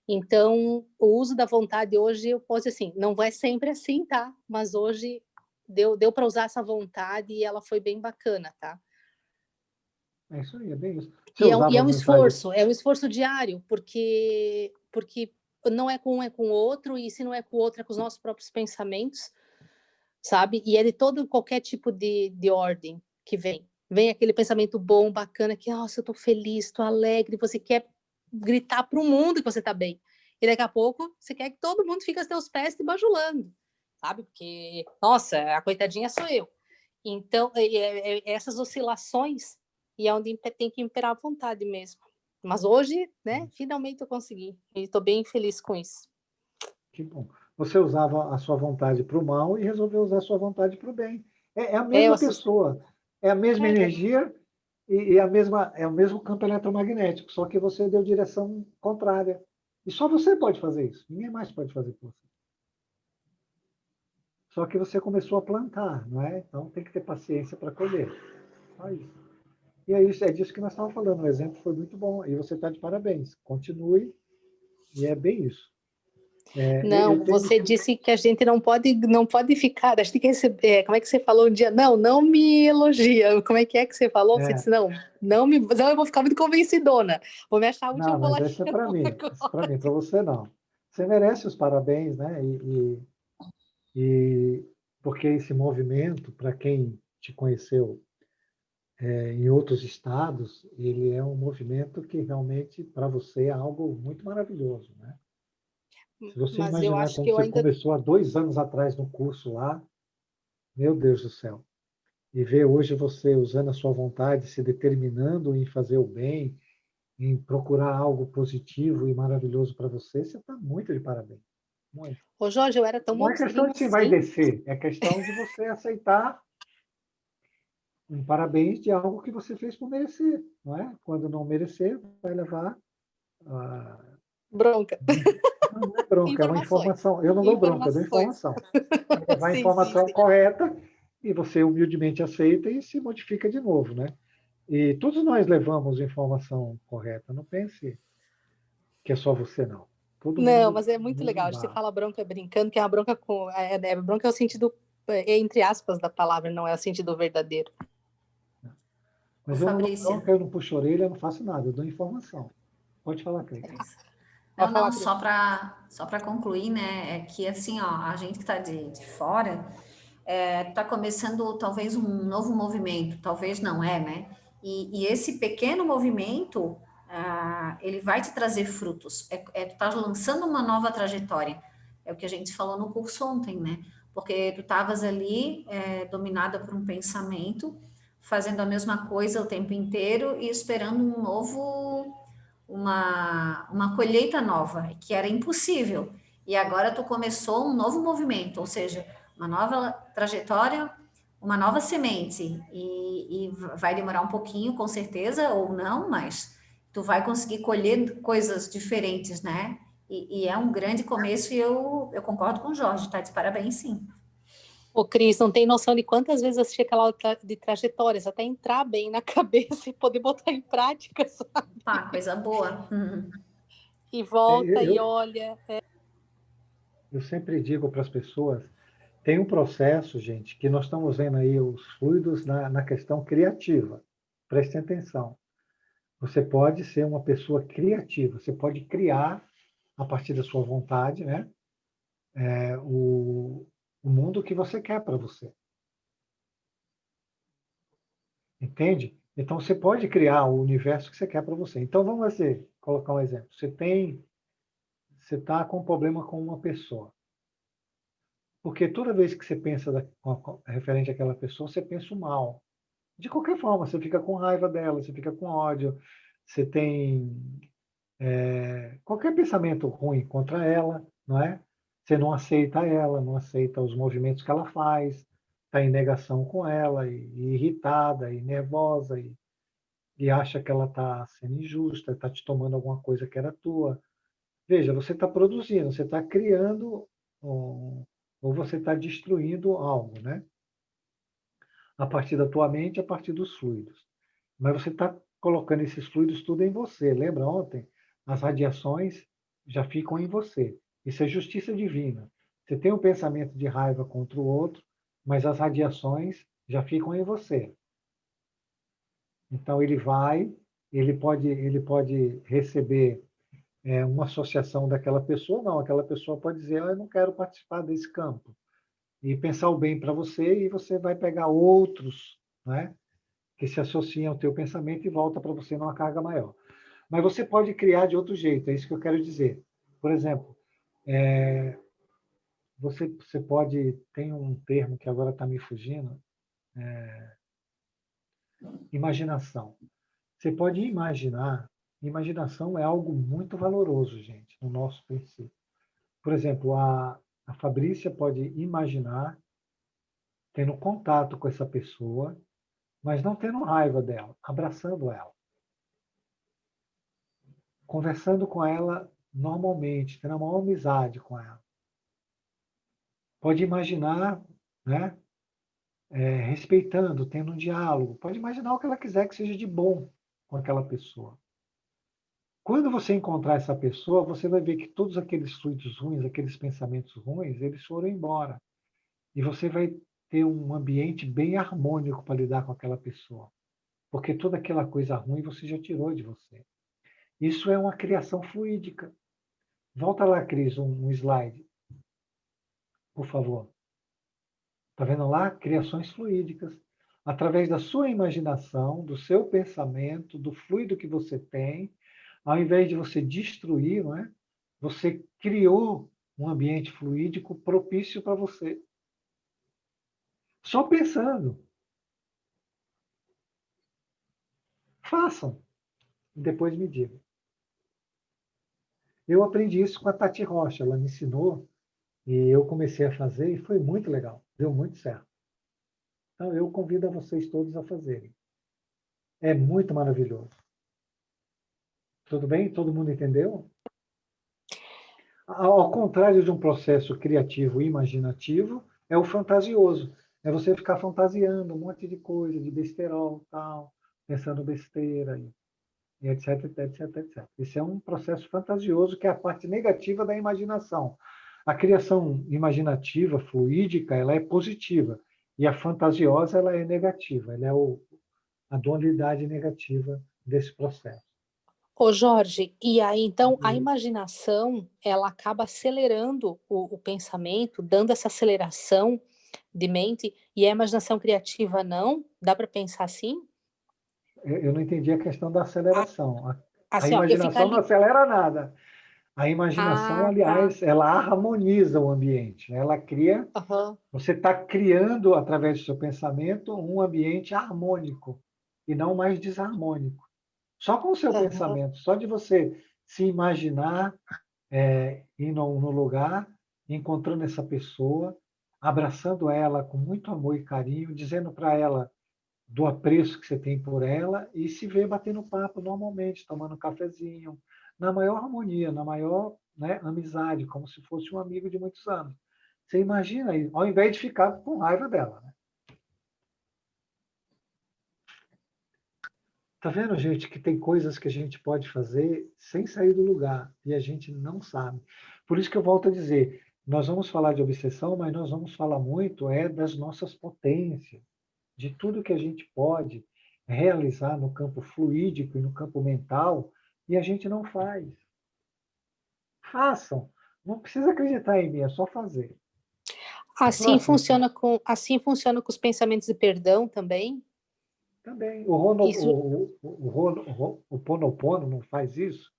Speaker 2: Então, o uso da vontade hoje, eu posso dizer assim, não vai sempre assim, tá? Mas hoje deu para usar essa vontade e ela foi bem bacana, tá?
Speaker 1: É isso aí, é bem isso. Você
Speaker 2: E
Speaker 1: usava
Speaker 2: é
Speaker 1: a
Speaker 2: um
Speaker 1: vontade...
Speaker 2: esforço diário, porque não é com um, é com o outro, e se não é com o outro, é com os nossos próprios pensamentos, sabe? E é de qualquer tipo de ordem que vem. Vem aquele pensamento bom, bacana, que, nossa, eu tô feliz, tô alegre, você quer gritar para o mundo que você tá bem. E daqui a pouco, você quer que todo mundo fique aos teus pés te bajulando, sabe? Porque, nossa, a coitadinha sou eu. Então, essas oscilações, e é onde tem que imperar a vontade mesmo. Mas hoje, né, finalmente eu consegui. E estou bem feliz com isso.
Speaker 1: Que bom. Você usava a sua vontade para o mal e resolveu usar a sua vontade para o bem. É a mesma pessoa, é a mesma energia e é o mesmo campo eletromagnético, só que você deu direção contrária. E só você pode fazer isso, ninguém mais pode fazer por você. Só que você começou a plantar, não é? Então tem que ter paciência para colher. Só isso. E é isso, é disso que nós estávamos falando. O exemplo foi muito bom e você está de parabéns. Continue e é bem isso.
Speaker 2: Não, você disse que a gente não pode ficar, a gente tem que receber, como é que você falou um dia? Não me elogia, como é que você falou? Você disse, não, eu vou ficar muito convencidona, vou me achar a última
Speaker 1: Não, mas
Speaker 2: bolachinha.
Speaker 1: esse é para mim, esse é para mim, para você não. Você merece os parabéns, né? E porque esse movimento, para quem te conheceu em outros estados, ele é um movimento que realmente para você é algo muito maravilhoso, né? Se você
Speaker 2: Mas eu
Speaker 1: imaginar
Speaker 2: acho
Speaker 1: como
Speaker 2: que eu
Speaker 1: você
Speaker 2: ainda...
Speaker 1: começou há 2 anos atrás no curso lá, meu Deus do céu. E ver hoje você usando a sua vontade, se determinando em fazer o bem, em procurar algo positivo e maravilhoso para você, você está muito de parabéns. Muito.
Speaker 2: Ô Jorge, eu era tão
Speaker 1: Não é questão
Speaker 2: monstrinho
Speaker 1: de se vai
Speaker 2: assim.
Speaker 1: descer, é questão de você aceitar um parabéns de algo que você fez por merecer, não é? Quando não merecer, vai levar a...
Speaker 2: Bronca.
Speaker 1: Não é bronca, é uma
Speaker 2: Informações.
Speaker 1: informação. Eu não dou bronca, eu dou informação. Vai levar a informação
Speaker 2: Sim.
Speaker 1: correta e você humildemente aceita e se modifica de novo, né? E todos nós levamos informação correta, não pense que é só você, não. Todo
Speaker 2: Não,
Speaker 1: mundo,
Speaker 2: mas é
Speaker 1: todo
Speaker 2: muito
Speaker 1: mundo
Speaker 2: legal. Você
Speaker 1: embarca.
Speaker 2: fala bronca brincando, que é uma bronca com. Bronca é o sentido, entre aspas, da palavra, não é o sentido verdadeiro.
Speaker 4: Ô,
Speaker 1: Mas eu não dou
Speaker 4: Fabrícia.
Speaker 1: bronca, eu não puxo orelha, eu não faço nada, eu dou informação. Pode falar, Cris.
Speaker 4: Não, só para concluir, né, é que assim, ó, a gente que está de fora está começando talvez um novo movimento, talvez não é, né? E esse pequeno movimento, ele vai te trazer frutos. Tu tá lançando uma nova trajetória. É o que a gente falou no curso ontem, né? Porque tu estavas ali dominada por um pensamento, fazendo a mesma coisa o tempo inteiro e esperando uma colheita nova, que era impossível. E agora tu começou um novo movimento, ou seja, uma nova trajetória, uma nova semente. E vai demorar um pouquinho, com certeza, ou não, mas tu vai conseguir colher coisas diferentes, né? E é um grande começo e eu concordo com o Jorge, tá de parabéns, sim.
Speaker 2: Ô, Cris, não tem noção de quantas vezes eu assisti aquela aula de trajetórias, até entrar bem na cabeça e poder botar em prática, sabe?
Speaker 4: Pá, coisa boa.
Speaker 2: E volta e olha.
Speaker 1: Eu sempre digo para as pessoas Tem um processo, gente, que nós estamos vendo aí os fluidos na questão criativa. Prestem atenção. Você pode ser uma pessoa criativa, você pode criar, a partir da sua vontade, né, o mundo que você quer para você. Entende? Então, você pode criar o universo que você quer para você. Então, vamos colocar um exemplo. Você está com um problema com uma pessoa. Porque toda vez que você pensa referente àquela pessoa, você pensa o mal. De qualquer forma, você fica com raiva dela, você fica com ódio, você tem qualquer pensamento ruim contra ela, não é? Você não aceita ela, não aceita os movimentos que ela faz, está em negação com ela, e irritada, e nervosa, e acha que ela está sendo injusta, está te tomando alguma coisa que era tua. Veja, você está produzindo, você está criando, ou você está destruindo algo, né? A partir da tua mente, a partir dos fluidos. Mas você está colocando esses fluidos tudo em você. Lembra ontem? As radiações já ficam em você. Isso é justiça divina. Você tem um pensamento de raiva contra o outro, mas as radiações já ficam em você. Então ele pode receber uma associação daquela pessoa, não, aquela pessoa pode dizer, eu não quero participar desse campo. E pensar o bem para você, e você vai pegar outros, né, que se associam ao teu pensamento e volta para você numa carga maior. Mas você pode criar de outro jeito, é isso que eu quero dizer. Por exemplo, você pode, tem um termo que agora está me fugindo, imaginação. Você pode imaginar, imaginação é algo muito valoroso, gente, no nosso princípio. Por exemplo, a Fabrícia pode imaginar tendo contato com essa pessoa, mas não tendo raiva dela, abraçando ela, conversando com ela normalmente, tendo uma amizade com ela. Pode imaginar, né, respeitando, tendo um diálogo. Pode imaginar o que ela quiser que seja de bom com aquela pessoa. Quando você encontrar essa pessoa, você vai ver que todos aqueles fluidos ruins, aqueles pensamentos ruins, eles foram embora. E você vai ter um ambiente bem harmônico para lidar com aquela pessoa. Porque toda aquela coisa ruim você já tirou de você. Isso é uma criação fluídica. Volta lá, Cris, um slide, por favor. Está vendo lá? Criações fluídicas. Através da sua imaginação, do seu pensamento, do fluido que você tem, ao invés de você destruir, não é? Você criou um ambiente fluídico propício para você. Só pensando. Façam. E depois me digam. Eu aprendi isso com a Tati Rocha. Ela me ensinou e eu comecei a fazer e foi muito legal. Deu muito certo. Então, eu convido a vocês todos a fazerem. É muito maravilhoso. Tudo bem? Todo mundo entendeu? Ao contrário de um processo criativo e imaginativo, é o fantasioso. É você ficar fantasiando um monte de coisa, de besterol, tal, pensando besteira, e etc, etc, etc. Isso é um processo fantasioso, que é a parte negativa da imaginação. A criação imaginativa, fluídica, ela é positiva. E a fantasiosa, ela é negativa. Ela é a dualidade negativa desse processo.
Speaker 2: Ô Jorge, e aí então a imaginação ela acaba acelerando o pensamento, dando essa aceleração de mente, e a imaginação criativa não? Dá para pensar assim?
Speaker 1: Eu não entendi a questão da aceleração. A
Speaker 2: Assim, ó, eu ficar
Speaker 1: imaginação não
Speaker 2: ali.
Speaker 1: acelera nada. A imaginação,
Speaker 2: Ah, tá.
Speaker 1: aliás, ela harmoniza o ambiente. Ela cria.
Speaker 2: Aham.
Speaker 1: Você está criando, através do seu pensamento, um ambiente harmônico e não mais desarmônico. Só com o seu
Speaker 2: Aham.
Speaker 1: pensamento, só de você se imaginar indo no lugar, encontrando essa pessoa, abraçando ela com muito amor e carinho, dizendo para ela do apreço que você tem por ela e se ver batendo papo normalmente, tomando um cafezinho, na maior harmonia, na maior, né, amizade, como se fosse um amigo de muitos anos. Você imagina aí, ao invés de ficar com raiva dela. Né? Tá vendo, gente, que tem coisas que a gente pode fazer sem sair do lugar e a gente não sabe. Por isso que eu volto a dizer, Nós vamos falar de obsessão, mas nós vamos falar muito das nossas potências, de tudo que a gente pode realizar no campo fluídico e no campo mental, e a gente não faz. Façam. Não precisa acreditar em mim, é só fazer.
Speaker 2: Assim funciona com os pensamentos de perdão também?
Speaker 1: Também. O Ho'oponopono não faz isso?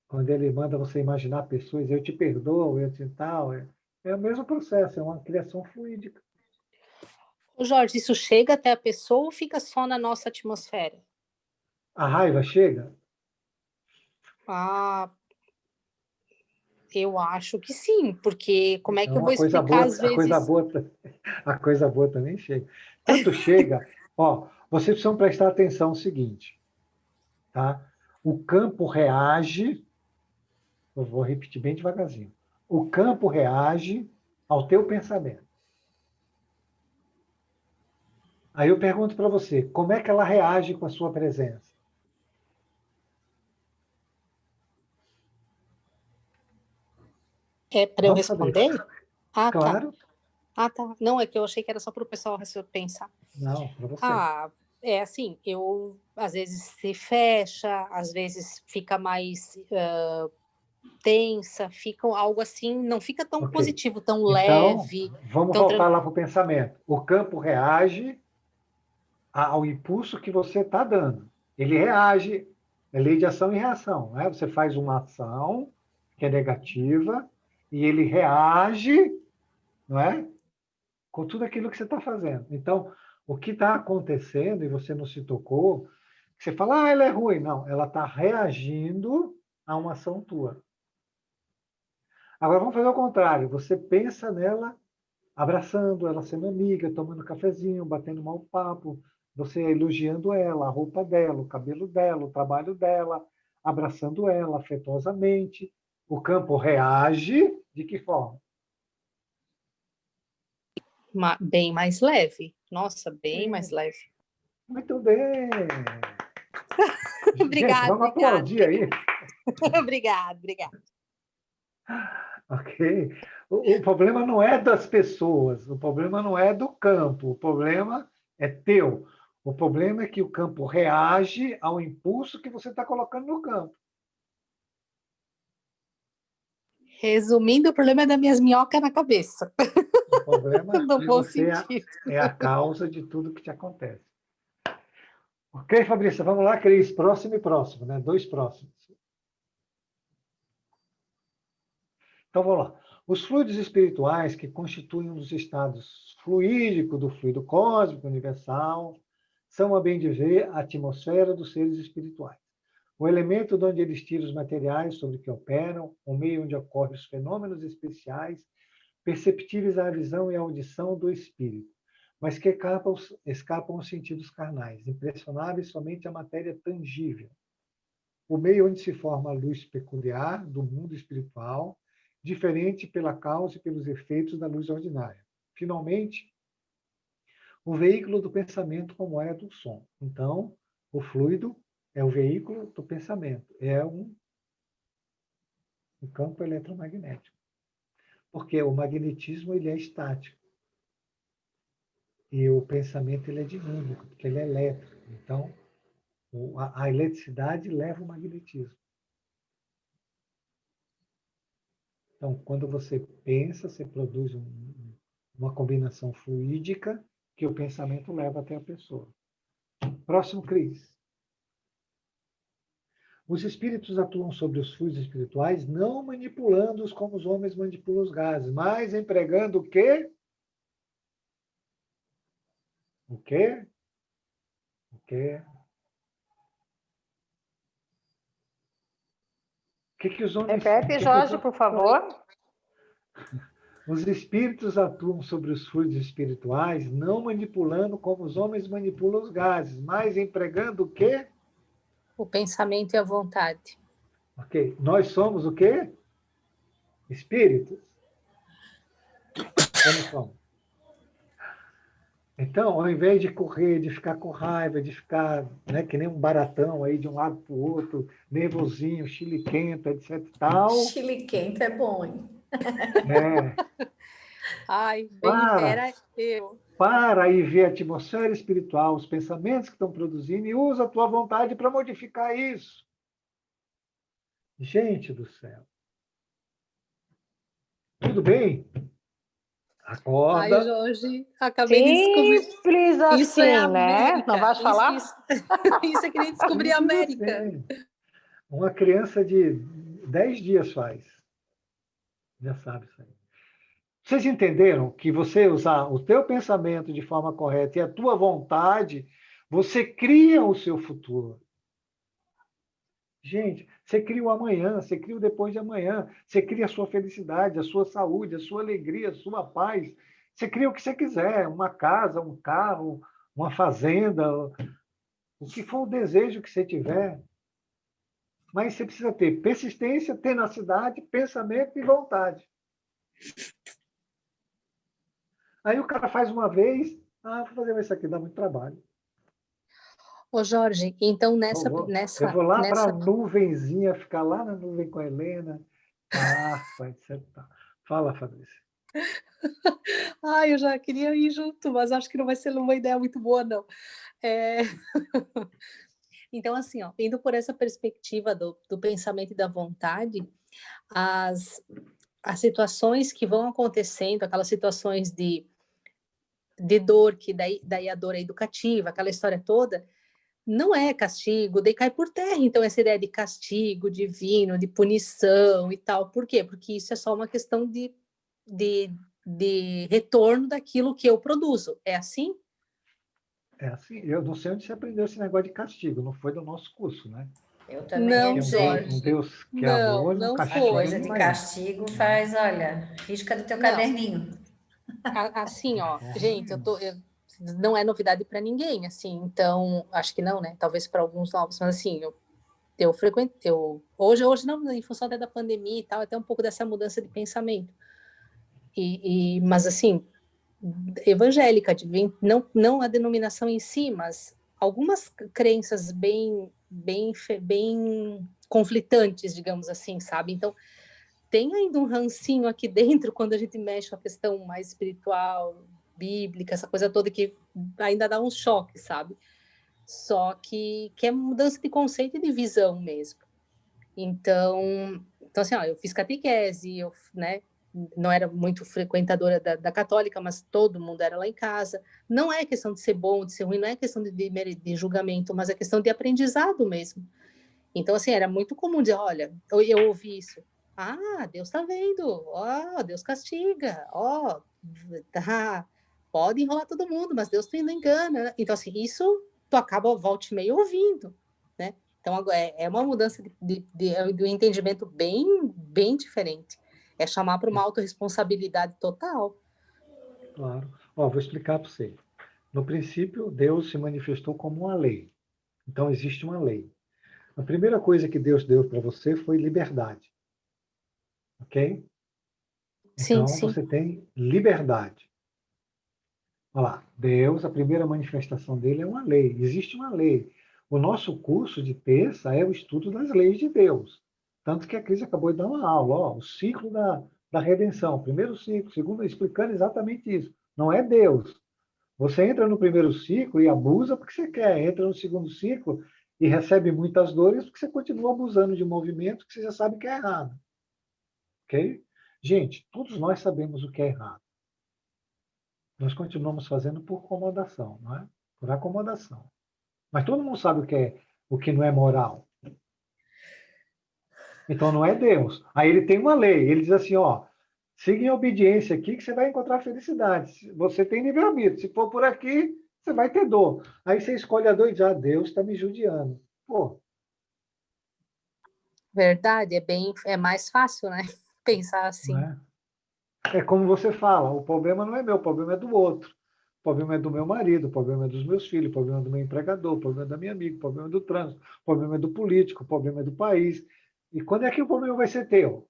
Speaker 1: Quando ele manda você imaginar pessoas, eu te perdoo, eu te tal. É o mesmo processo, é uma criação fluídica.
Speaker 2: Ô Jorge, isso chega até a pessoa ou fica só na nossa atmosfera?
Speaker 1: A raiva chega?
Speaker 2: Eu acho que sim, porque como é que eu vou
Speaker 1: coisa
Speaker 2: explicar
Speaker 1: boa,
Speaker 2: às vezes...
Speaker 1: a coisa boa também chega. Tanto chega, vocês precisam prestar atenção no seguinte, tá? O campo reage, eu vou repetir bem devagarzinho. O campo reage ao teu pensamento. Aí eu pergunto para você, como é que ela reage com a sua presença?
Speaker 2: É para eu responder?
Speaker 1: Claro.
Speaker 2: Tá. Não, é que eu achei que era só para o pessoal pensar.
Speaker 1: Não, para você.
Speaker 2: É assim, eu às vezes se fecha, às vezes fica mais tensa, fica algo assim, não fica tão positivo, tão leve.
Speaker 1: Vamos voltar lá para o pensamento. O campo reage ao impulso que você está dando. Ele reage, é lei de ação e reação. Né? Você faz uma ação que é negativa e ele reage, não é? Com tudo aquilo que você está fazendo. Então, o que está acontecendo, e você não se tocou, você fala, ela é ruim. Não, ela está reagindo a uma ação tua. Agora, vamos fazer o contrário. Você pensa nela abraçando ela, sendo amiga, tomando cafezinho, batendo mau papo, você elogiando ela, a roupa dela, o cabelo dela, o trabalho dela, abraçando ela afetuosamente. O campo reage de que forma?
Speaker 2: Bem mais leve. Nossa, bem mais leve.
Speaker 1: Muito bem.
Speaker 2: Obrigada.
Speaker 1: Gente, vamos aplaudir aí.
Speaker 2: Obrigada.
Speaker 1: Ok? O problema não é das pessoas, o problema não é do campo, o problema é teu. O problema é que o campo reage ao impulso que você está colocando no campo.
Speaker 2: Resumindo, o problema é das minhas minhocas na cabeça.
Speaker 1: O problema é que você é a causa de tudo que te acontece. Ok, Fabrícia, vamos lá, Cris. Próximo e próximo, né? 2 próximos. Então, vamos lá. Os fluidos espirituais, que constituem um dos estados fluídicos do fluido cósmico universal, são, a bem de ver, a atmosfera dos seres espirituais. O elemento de onde eles tiram os materiais sobre que operam, o meio onde ocorrem os fenômenos especiais, perceptíveis à visão e à audição do espírito, mas que escapam aos sentidos carnais, impressionáveis somente à matéria tangível. O meio onde se forma a luz peculiar do mundo espiritual, diferente pela causa e pelos efeitos da luz ordinária. Finalmente, o veículo do pensamento como é do som. Então, o fluido é o veículo do pensamento, é um campo eletromagnético. Porque o magnetismo ele é estático. E o pensamento ele é dinâmico, porque ele é elétrico. Então, a eletricidade leva o magnetismo. Então, quando você pensa, você produz uma combinação fluídica que o pensamento leva até a pessoa. Próximo, Cris. Os espíritos atuam sobre os fluidos espirituais, não manipulando-os como os homens manipulam os gases, mas empregando o quê? O quê? O quê? O que os homens...
Speaker 3: Repete, Jorge, por favor.
Speaker 1: Os espíritos atuam sobre os fluidos espirituais, não manipulando como os homens manipulam os gases, mas empregando o quê?
Speaker 2: O pensamento e a vontade.
Speaker 1: Ok. Nós somos o quê? Espíritos. Como somos? Então, ao invés de correr, de ficar com raiva, de ficar que nem um baratão aí de um lado para o outro, nervosinho, chiliquento, etc. Tal.
Speaker 4: Chiliquento é bom, hein?
Speaker 2: Ai,
Speaker 1: Para,
Speaker 2: era eu.
Speaker 1: para aí ver a atmosfera espiritual, os pensamentos que estão produzindo e usa a tua vontade para modificar isso. Gente do céu. Tudo bem?
Speaker 2: Ai,
Speaker 1: Acorda.
Speaker 2: Jorge, acabei de descobrir.
Speaker 3: Simples
Speaker 2: Isso é
Speaker 3: assim,
Speaker 2: a
Speaker 3: né? Não
Speaker 2: América.
Speaker 3: vai falar?
Speaker 2: Isso é que nem descobrir a
Speaker 1: Simples
Speaker 2: América.
Speaker 1: assim. Uma criança de 10 dias faz. Já sabe isso aí. Vocês entenderam que você usar o teu pensamento de forma correta e a tua vontade, você cria o seu futuro. Gente, você cria o amanhã, você cria o depois de amanhã, você cria a sua felicidade, a sua saúde, a sua alegria, a sua paz. Você cria o que você quiser, uma casa, um carro, uma fazenda, o que for o desejo que você tiver. Mas você precisa ter persistência, tenacidade, pensamento e vontade. Aí o cara faz uma vez, vou fazer isso aqui, dá muito trabalho.
Speaker 2: Ô, Jorge, então
Speaker 1: Eu vou lá para a nuvenzinha, ficar lá na nuvem com a Helena. Vai ser. Fala, Fabrício.
Speaker 2: Ai, eu já queria ir junto, mas acho que não vai ser uma ideia muito boa, não. Então, assim, ó, indo por essa perspectiva do pensamento e da vontade, as situações que vão acontecendo, aquelas situações de dor, que daí a dor é educativa, aquela história toda, não é castigo, daí cai por terra, então, essa ideia de castigo divino, de punição e tal. Por quê? Porque isso é só uma questão de retorno daquilo que eu produzo. É assim?
Speaker 1: É assim, eu não sei onde você aprendeu esse negócio de castigo, não foi do nosso curso, né?
Speaker 4: Eu também
Speaker 2: Não,
Speaker 4: não sei.
Speaker 1: Um Deus que é
Speaker 2: não,
Speaker 1: amor, um
Speaker 2: não
Speaker 4: A
Speaker 1: castigo
Speaker 2: foi.
Speaker 4: coisa
Speaker 1: não
Speaker 4: de
Speaker 1: vai.
Speaker 4: castigo faz, olha, risca do teu
Speaker 2: Não,
Speaker 4: caderninho.
Speaker 2: assim, ó, gente, não é novidade para ninguém, assim, então, acho que não, né? Talvez para alguns novos, mas assim, eu frequentei, hoje não, em função até da pandemia e tal, até um pouco dessa mudança de pensamento. Mas assim, evangélica, não a denominação em si, mas algumas crenças bem conflitantes, digamos assim, sabe? Então, tem ainda um rancinho aqui dentro quando a gente mexe com a questão mais espiritual, bíblica, essa coisa toda que ainda dá um choque, sabe? Só que é mudança de conceito e de visão mesmo. Então assim, ó, eu fiz catequese, né, não era muito frequentadora da católica, mas todo mundo era lá em casa. Não é questão de ser bom, de ser ruim, não é questão de julgamento, mas é questão de aprendizado mesmo. Então, assim, era muito comum dizer, olha, eu ouvi isso. Deus está vendo, Deus castiga, tá, pode enrolar todo mundo, mas Deus não engana. Então, assim, isso tu acaba volta e meia ouvindo, né? Então, é uma mudança de um entendimento bem diferente. É chamar para uma autorresponsabilidade total.
Speaker 1: Claro. Vou explicar para você. No princípio, Deus se manifestou como uma lei. Então, existe uma lei. A primeira coisa que Deus deu para você foi liberdade. Ok?
Speaker 2: Sim,
Speaker 1: Então,
Speaker 2: sim.
Speaker 1: você tem liberdade. Olha lá, Deus, a primeira manifestação dele é uma lei. Existe uma lei. O nosso curso de terça é o estudo das leis de Deus. Tanto que a Cris acabou de dar uma aula, o ciclo da redenção. Primeiro ciclo, segundo, explicando exatamente isso. Não é Deus. Você entra no primeiro ciclo e abusa porque você quer. Entra no segundo ciclo e recebe muitas dores porque você continua abusando de movimento que você já sabe que é errado. Ok? Gente, todos nós sabemos o que é errado. Nós continuamos fazendo por acomodação, não é? Por acomodação. Mas todo mundo sabe o que não é moral. Então não é Deus. Aí ele tem uma lei, ele diz assim, siga em obediência aqui que você vai encontrar felicidade. Você tem livre-arbítrio. Se for por aqui, você vai ter dor. Aí você escolhe a dor e diz, Deus está me judiando. Pô.
Speaker 2: Verdade, é mais fácil, né? Pensar assim.
Speaker 1: É como você fala, o problema não é meu, o problema é do outro. O problema é do meu marido, o problema é dos meus filhos, o problema é do meu empregador, o problema é da minha amiga, o problema é do trânsito, o problema é do político, o problema é do país. E quando é que o problema vai ser teu?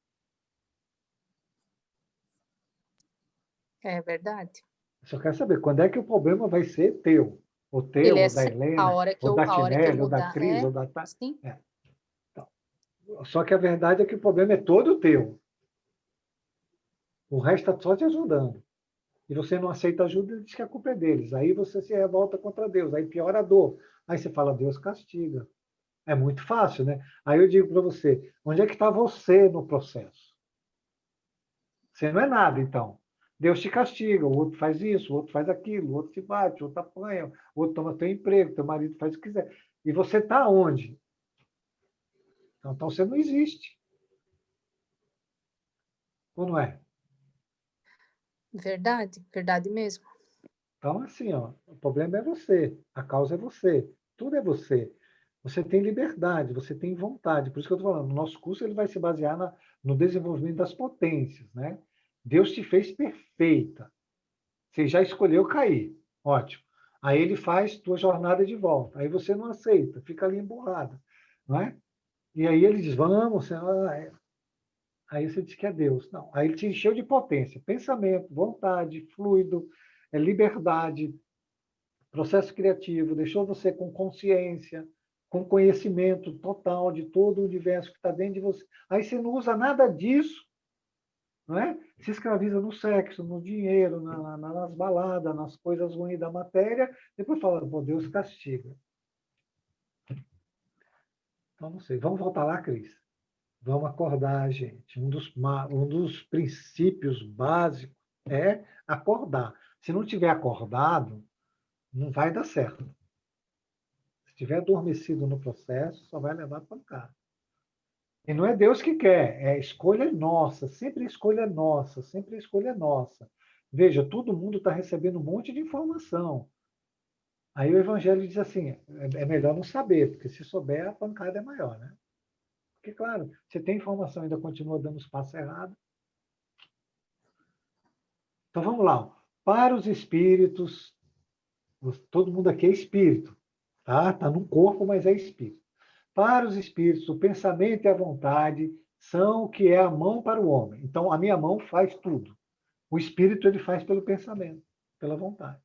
Speaker 2: É verdade.
Speaker 1: Eu só quero saber quando é que o problema vai ser teu. Ou teu, ou da
Speaker 2: A
Speaker 1: Helena,
Speaker 2: hora que
Speaker 1: ou
Speaker 2: eu,
Speaker 1: da
Speaker 2: a hora que eu
Speaker 1: Tinelli, ou da
Speaker 2: mudar,
Speaker 1: Cris, ou da...
Speaker 2: sim.
Speaker 1: Então, só que a verdade é que o problema é todo teu. O resto está só te ajudando. E você não aceita ajuda e diz que a culpa é deles. Aí você se revolta contra Deus. Aí piora a dor. Aí você fala, Deus castiga. É muito fácil, né? Aí eu digo para você, onde é que está você no processo? Você não é nada, então. Deus te castiga, o outro faz isso, o outro faz aquilo, o outro te bate, o outro apanha, o outro toma teu emprego, teu marido faz o que quiser. E você está onde? Então você não existe. Ou não é?
Speaker 2: Verdade, verdade mesmo.
Speaker 1: Então, assim, ó, o problema é você, a causa é você, tudo é você. Você tem liberdade, você tem vontade. Por isso que eu estou falando, o nosso curso ele vai se basear no desenvolvimento das potências, né? Deus te fez perfeita. Você já escolheu cair. Ótimo. Aí ele faz tua jornada de volta. Aí você não aceita, fica ali emburrada, não é? E aí ele diz, vamos, aí você diz que é Deus. Não, aí ele te encheu de potência, pensamento, vontade, fluido, liberdade, processo criativo, deixou você com consciência, com conhecimento total de todo o universo que está dentro de você. Aí você não usa nada disso, não é? Se escraviza no sexo, no dinheiro, nas baladas, nas coisas ruins da matéria, depois fala, pô, Deus castiga. Então, não sei. Vamos voltar lá, Cris. Vamos acordar, gente. Um dos princípios básicos é acordar. Se não tiver acordado, não vai dar certo. Se tiver adormecido no processo, só vai levar pancada. E não é Deus que quer, é escolha nossa, sempre escolha nossa, sempre escolha nossa. Veja, todo mundo está recebendo um monte de informação. Aí o Evangelho diz assim, é melhor não saber, porque se souber, a pancada é maior, né? Porque, claro, você tem informação e ainda continua dando os passos errados. Então, vamos lá. Para os espíritos, todo mundo aqui é espírito, tá? Está num corpo, mas é espírito. Para os espíritos, o pensamento e a vontade são o que é a mão para o homem. Então, a minha mão faz tudo. O espírito ele faz pelo pensamento, pela vontade.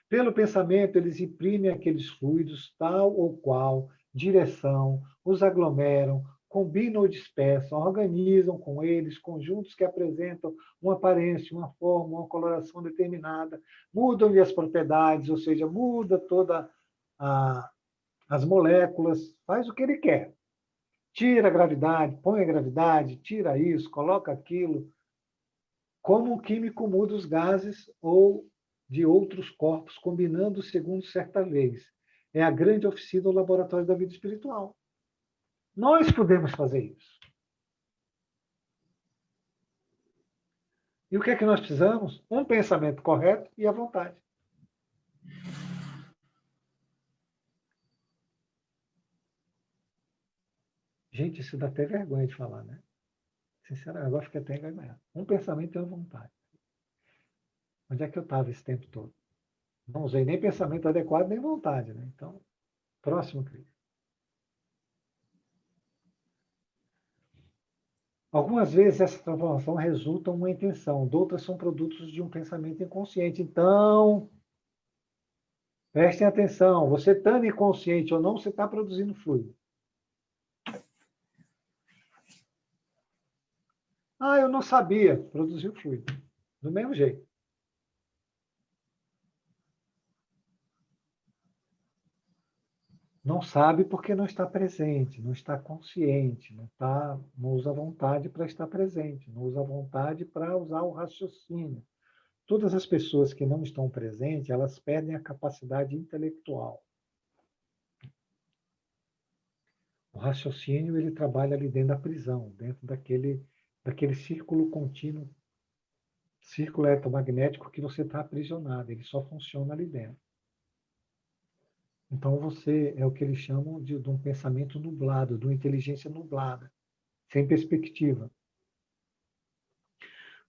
Speaker 1: Pelo pensamento, eles imprimem aqueles fluidos, tal ou qual, direção, os aglomeram, combinam ou dispersam, organizam com eles conjuntos que apresentam uma aparência, uma forma, uma coloração determinada, mudam-lhe as propriedades, ou seja, muda toda as moléculas, faz o que ele quer. Tira a gravidade, põe a gravidade, tira isso, coloca aquilo. Como um químico muda os gases ou de outros corpos, combinando segundo certa leis. É a grande oficina do laboratório da vida espiritual. Nós podemos fazer isso. E o que é que nós precisamos? Um pensamento correto e a vontade. Gente, isso dá até vergonha de falar, né? Sinceramente, agora fiquei até enganado. Um pensamento e uma vontade. Onde é que eu estava esse tempo todo? Não usei nem pensamento adequado, nem vontade, né? Então, próximo, Cris. Algumas vezes essa transformação resulta em uma intenção, outras são produtos de um pensamento inconsciente. Então, prestem atenção, você estando inconsciente ou não, você está produzindo fluido. Ah, eu não sabia, produziu fluido. Do mesmo jeito. Não sabe porque não está presente, não está consciente, não usa a vontade para estar presente, não usa a vontade para usar o raciocínio. Todas as pessoas que não estão presentes, elas perdem a capacidade intelectual. O raciocínio, ele trabalha ali dentro da prisão, dentro daquele círculo contínuo, círculo eletromagnético que você está aprisionado, ele só funciona ali dentro. Então você é o que eles chamam de um pensamento nublado, de uma inteligência nublada, sem perspectiva.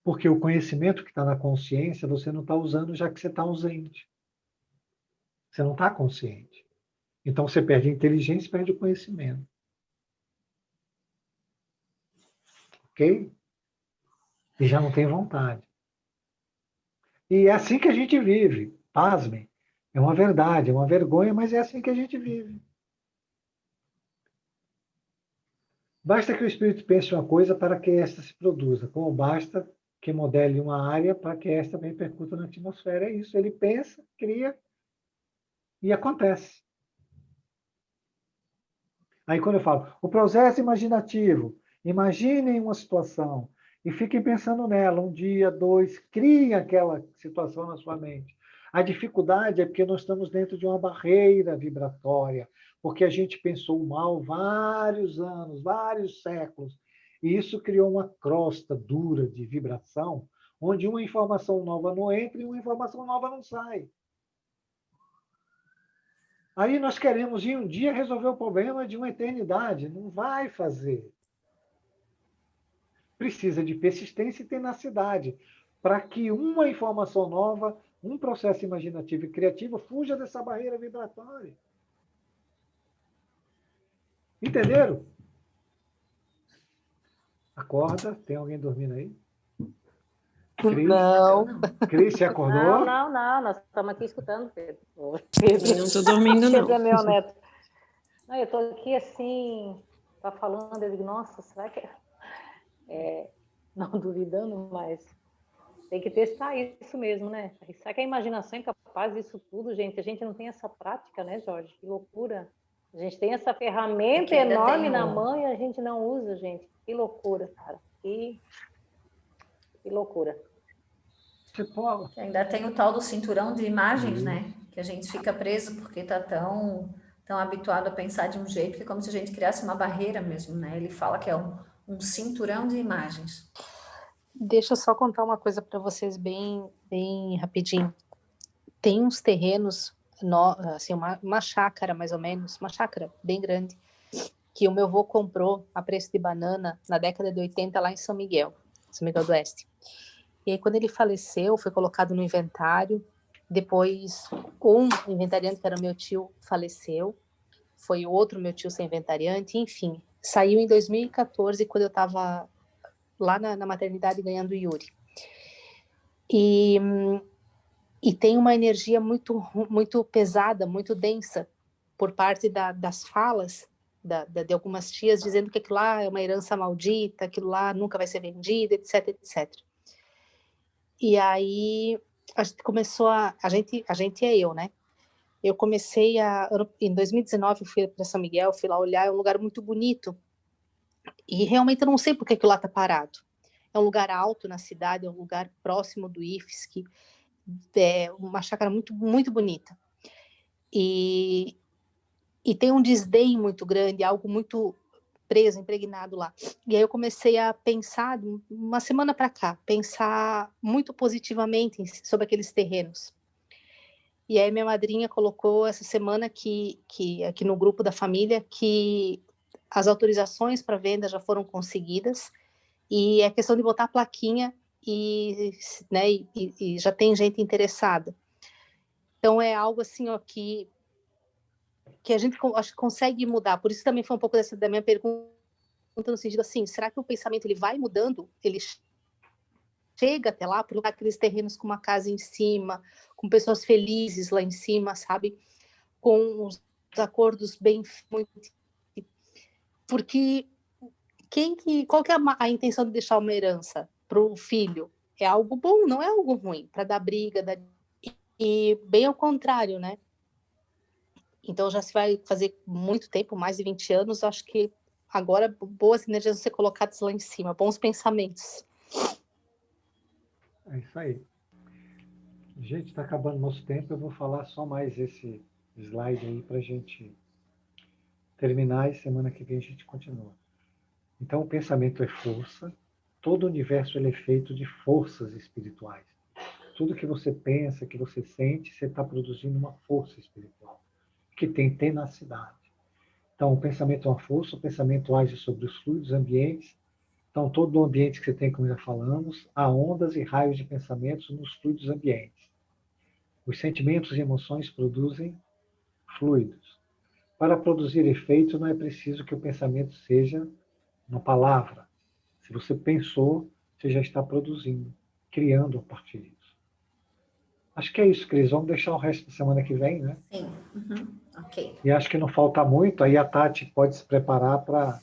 Speaker 1: Porque o conhecimento que está na consciência, você não está usando já que você está ausente. Você não está consciente. Então você perde a inteligência e perde o conhecimento. Ok? E já não tem vontade. E é assim que a gente vive. Pasmem. É uma verdade, é uma vergonha, mas é assim que a gente vive. Basta que o espírito pense uma coisa para que esta se produza, como basta que modele uma área para que esta repercuta na atmosfera. É isso, ele pensa, cria e acontece. Aí quando eu falo, o processo imaginativo, imaginem uma situação e fiquem pensando nela, um dia, dois, criem aquela situação na sua mente. A dificuldade é porque nós estamos dentro de uma barreira vibratória, porque a gente pensou mal vários anos, vários séculos, e isso criou uma crosta dura de vibração, onde uma informação nova não entra e uma informação nova não sai. Aí nós queremos em um dia resolver o problema de uma eternidade. Não vai fazer. Precisa de persistência e tenacidade para que uma informação nova, um processo imaginativo e criativo fuja dessa barreira vibratória. Entenderam? Acorda, tem alguém dormindo aí? Cris?
Speaker 2: Não.
Speaker 1: Cris, você acordou?
Speaker 3: Não, nós estamos aqui escutando, Pedro.
Speaker 6: Eu não estou dormindo, não.
Speaker 3: Pedro é meu neto. Não, eu estou aqui assim, tá falando, eu digo, nossa, será que não duvidando, mas tem que testar isso mesmo, né? Será que a imaginação é capaz disso tudo, gente? A gente não tem essa prática, né, Jorge? Que loucura. A gente tem essa ferramenta enorme na mão e a gente não usa, gente. Que loucura, cara. Que loucura.
Speaker 4: Que ainda tem o tal do cinturão de imagens, né? Que a gente fica preso porque está tão habituado a pensar de um jeito que é como se a gente criasse uma barreira mesmo, né? Ele fala que é um cinturão de imagens.
Speaker 2: Deixa eu só contar uma coisa para vocês bem rapidinho. Tem uns terrenos, assim, uma chácara mais ou menos, uma chácara bem grande, que o meu avô comprou a preço de banana na década de 80 lá em São Miguel do Oeste. E aí quando ele faleceu, foi colocado no inventário, depois um inventariante, que era meu tio, faleceu, foi o outro meu tio ser inventariante, enfim, saiu em 2014, quando eu estava lá na maternidade ganhando o Yuri. E tem uma energia muito, muito pesada, muito densa, por parte das falas de algumas tias, dizendo que aquilo lá é uma herança maldita, aquilo lá nunca vai ser vendido, etc, etc. E aí a gente começou a gente é eu, né? Eu comecei em 2019, eu fui para São Miguel, fui lá olhar, é um lugar muito bonito, e realmente eu não sei por que aquilo lá está parado. É um lugar alto na cidade, é um lugar próximo do IFSC, é uma chácara muito, muito bonita. E tem um desdém muito grande, algo muito preso, impregnado lá. E aí eu comecei a pensar, uma semana para cá, pensar muito positivamente sobre aqueles terrenos. E aí minha madrinha colocou essa semana que aqui no grupo da família que as autorizações para venda já foram conseguidas e é questão de botar a plaquinha e já tem gente interessada. Então é algo assim, ó, que a gente acho que consegue mudar. Por isso também foi um pouco da minha pergunta no sentido assim, será que o pensamento ele vai mudando? Ele chega até lá, por aqueles terrenos com uma casa em cima, com pessoas felizes lá em cima, sabe? Com os acordos bem... Porque qual que é a intenção de deixar uma herança para o filho? É algo bom, não é algo ruim, para dar briga, e bem ao contrário, né? Então já se vai fazer muito tempo, mais de 20 anos, acho que agora boas energias vão ser colocadas lá em cima, bons pensamentos.
Speaker 1: É isso aí. Gente, está acabando nosso tempo, eu vou falar só mais esse slide aí para a gente terminar e semana que vem a gente continua. Então o pensamento é força, todo o universo ele é feito de forças espirituais. Tudo que você pensa, que você sente, você está produzindo uma força espiritual, que tem tenacidade. Então o pensamento é uma força, o pensamento age sobre os fluidos ambientes. Então, todo o ambiente que você tem, como já falamos, há ondas e raios de pensamentos nos fluidos ambientes. Os sentimentos e emoções produzem fluidos. Para produzir efeito, não é preciso que o pensamento seja uma palavra. Se você pensou, você já está produzindo, criando a partir disso. Acho que é isso, Cris. Vamos deixar o resto da semana que vem, né?
Speaker 4: Sim. Uhum. Ok.
Speaker 1: E acho que não falta muito, aí a Tati pode se preparar para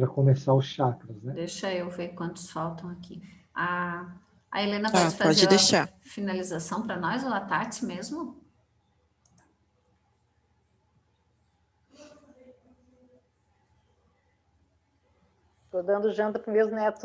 Speaker 1: começar os chakras, né?
Speaker 4: Deixa eu ver quantos faltam aqui. A Helena
Speaker 6: Tá,
Speaker 4: pode fazer
Speaker 6: pode deixar.
Speaker 4: a finalização para nós, ou a Tati mesmo?
Speaker 3: Estou dando janta para meus netos.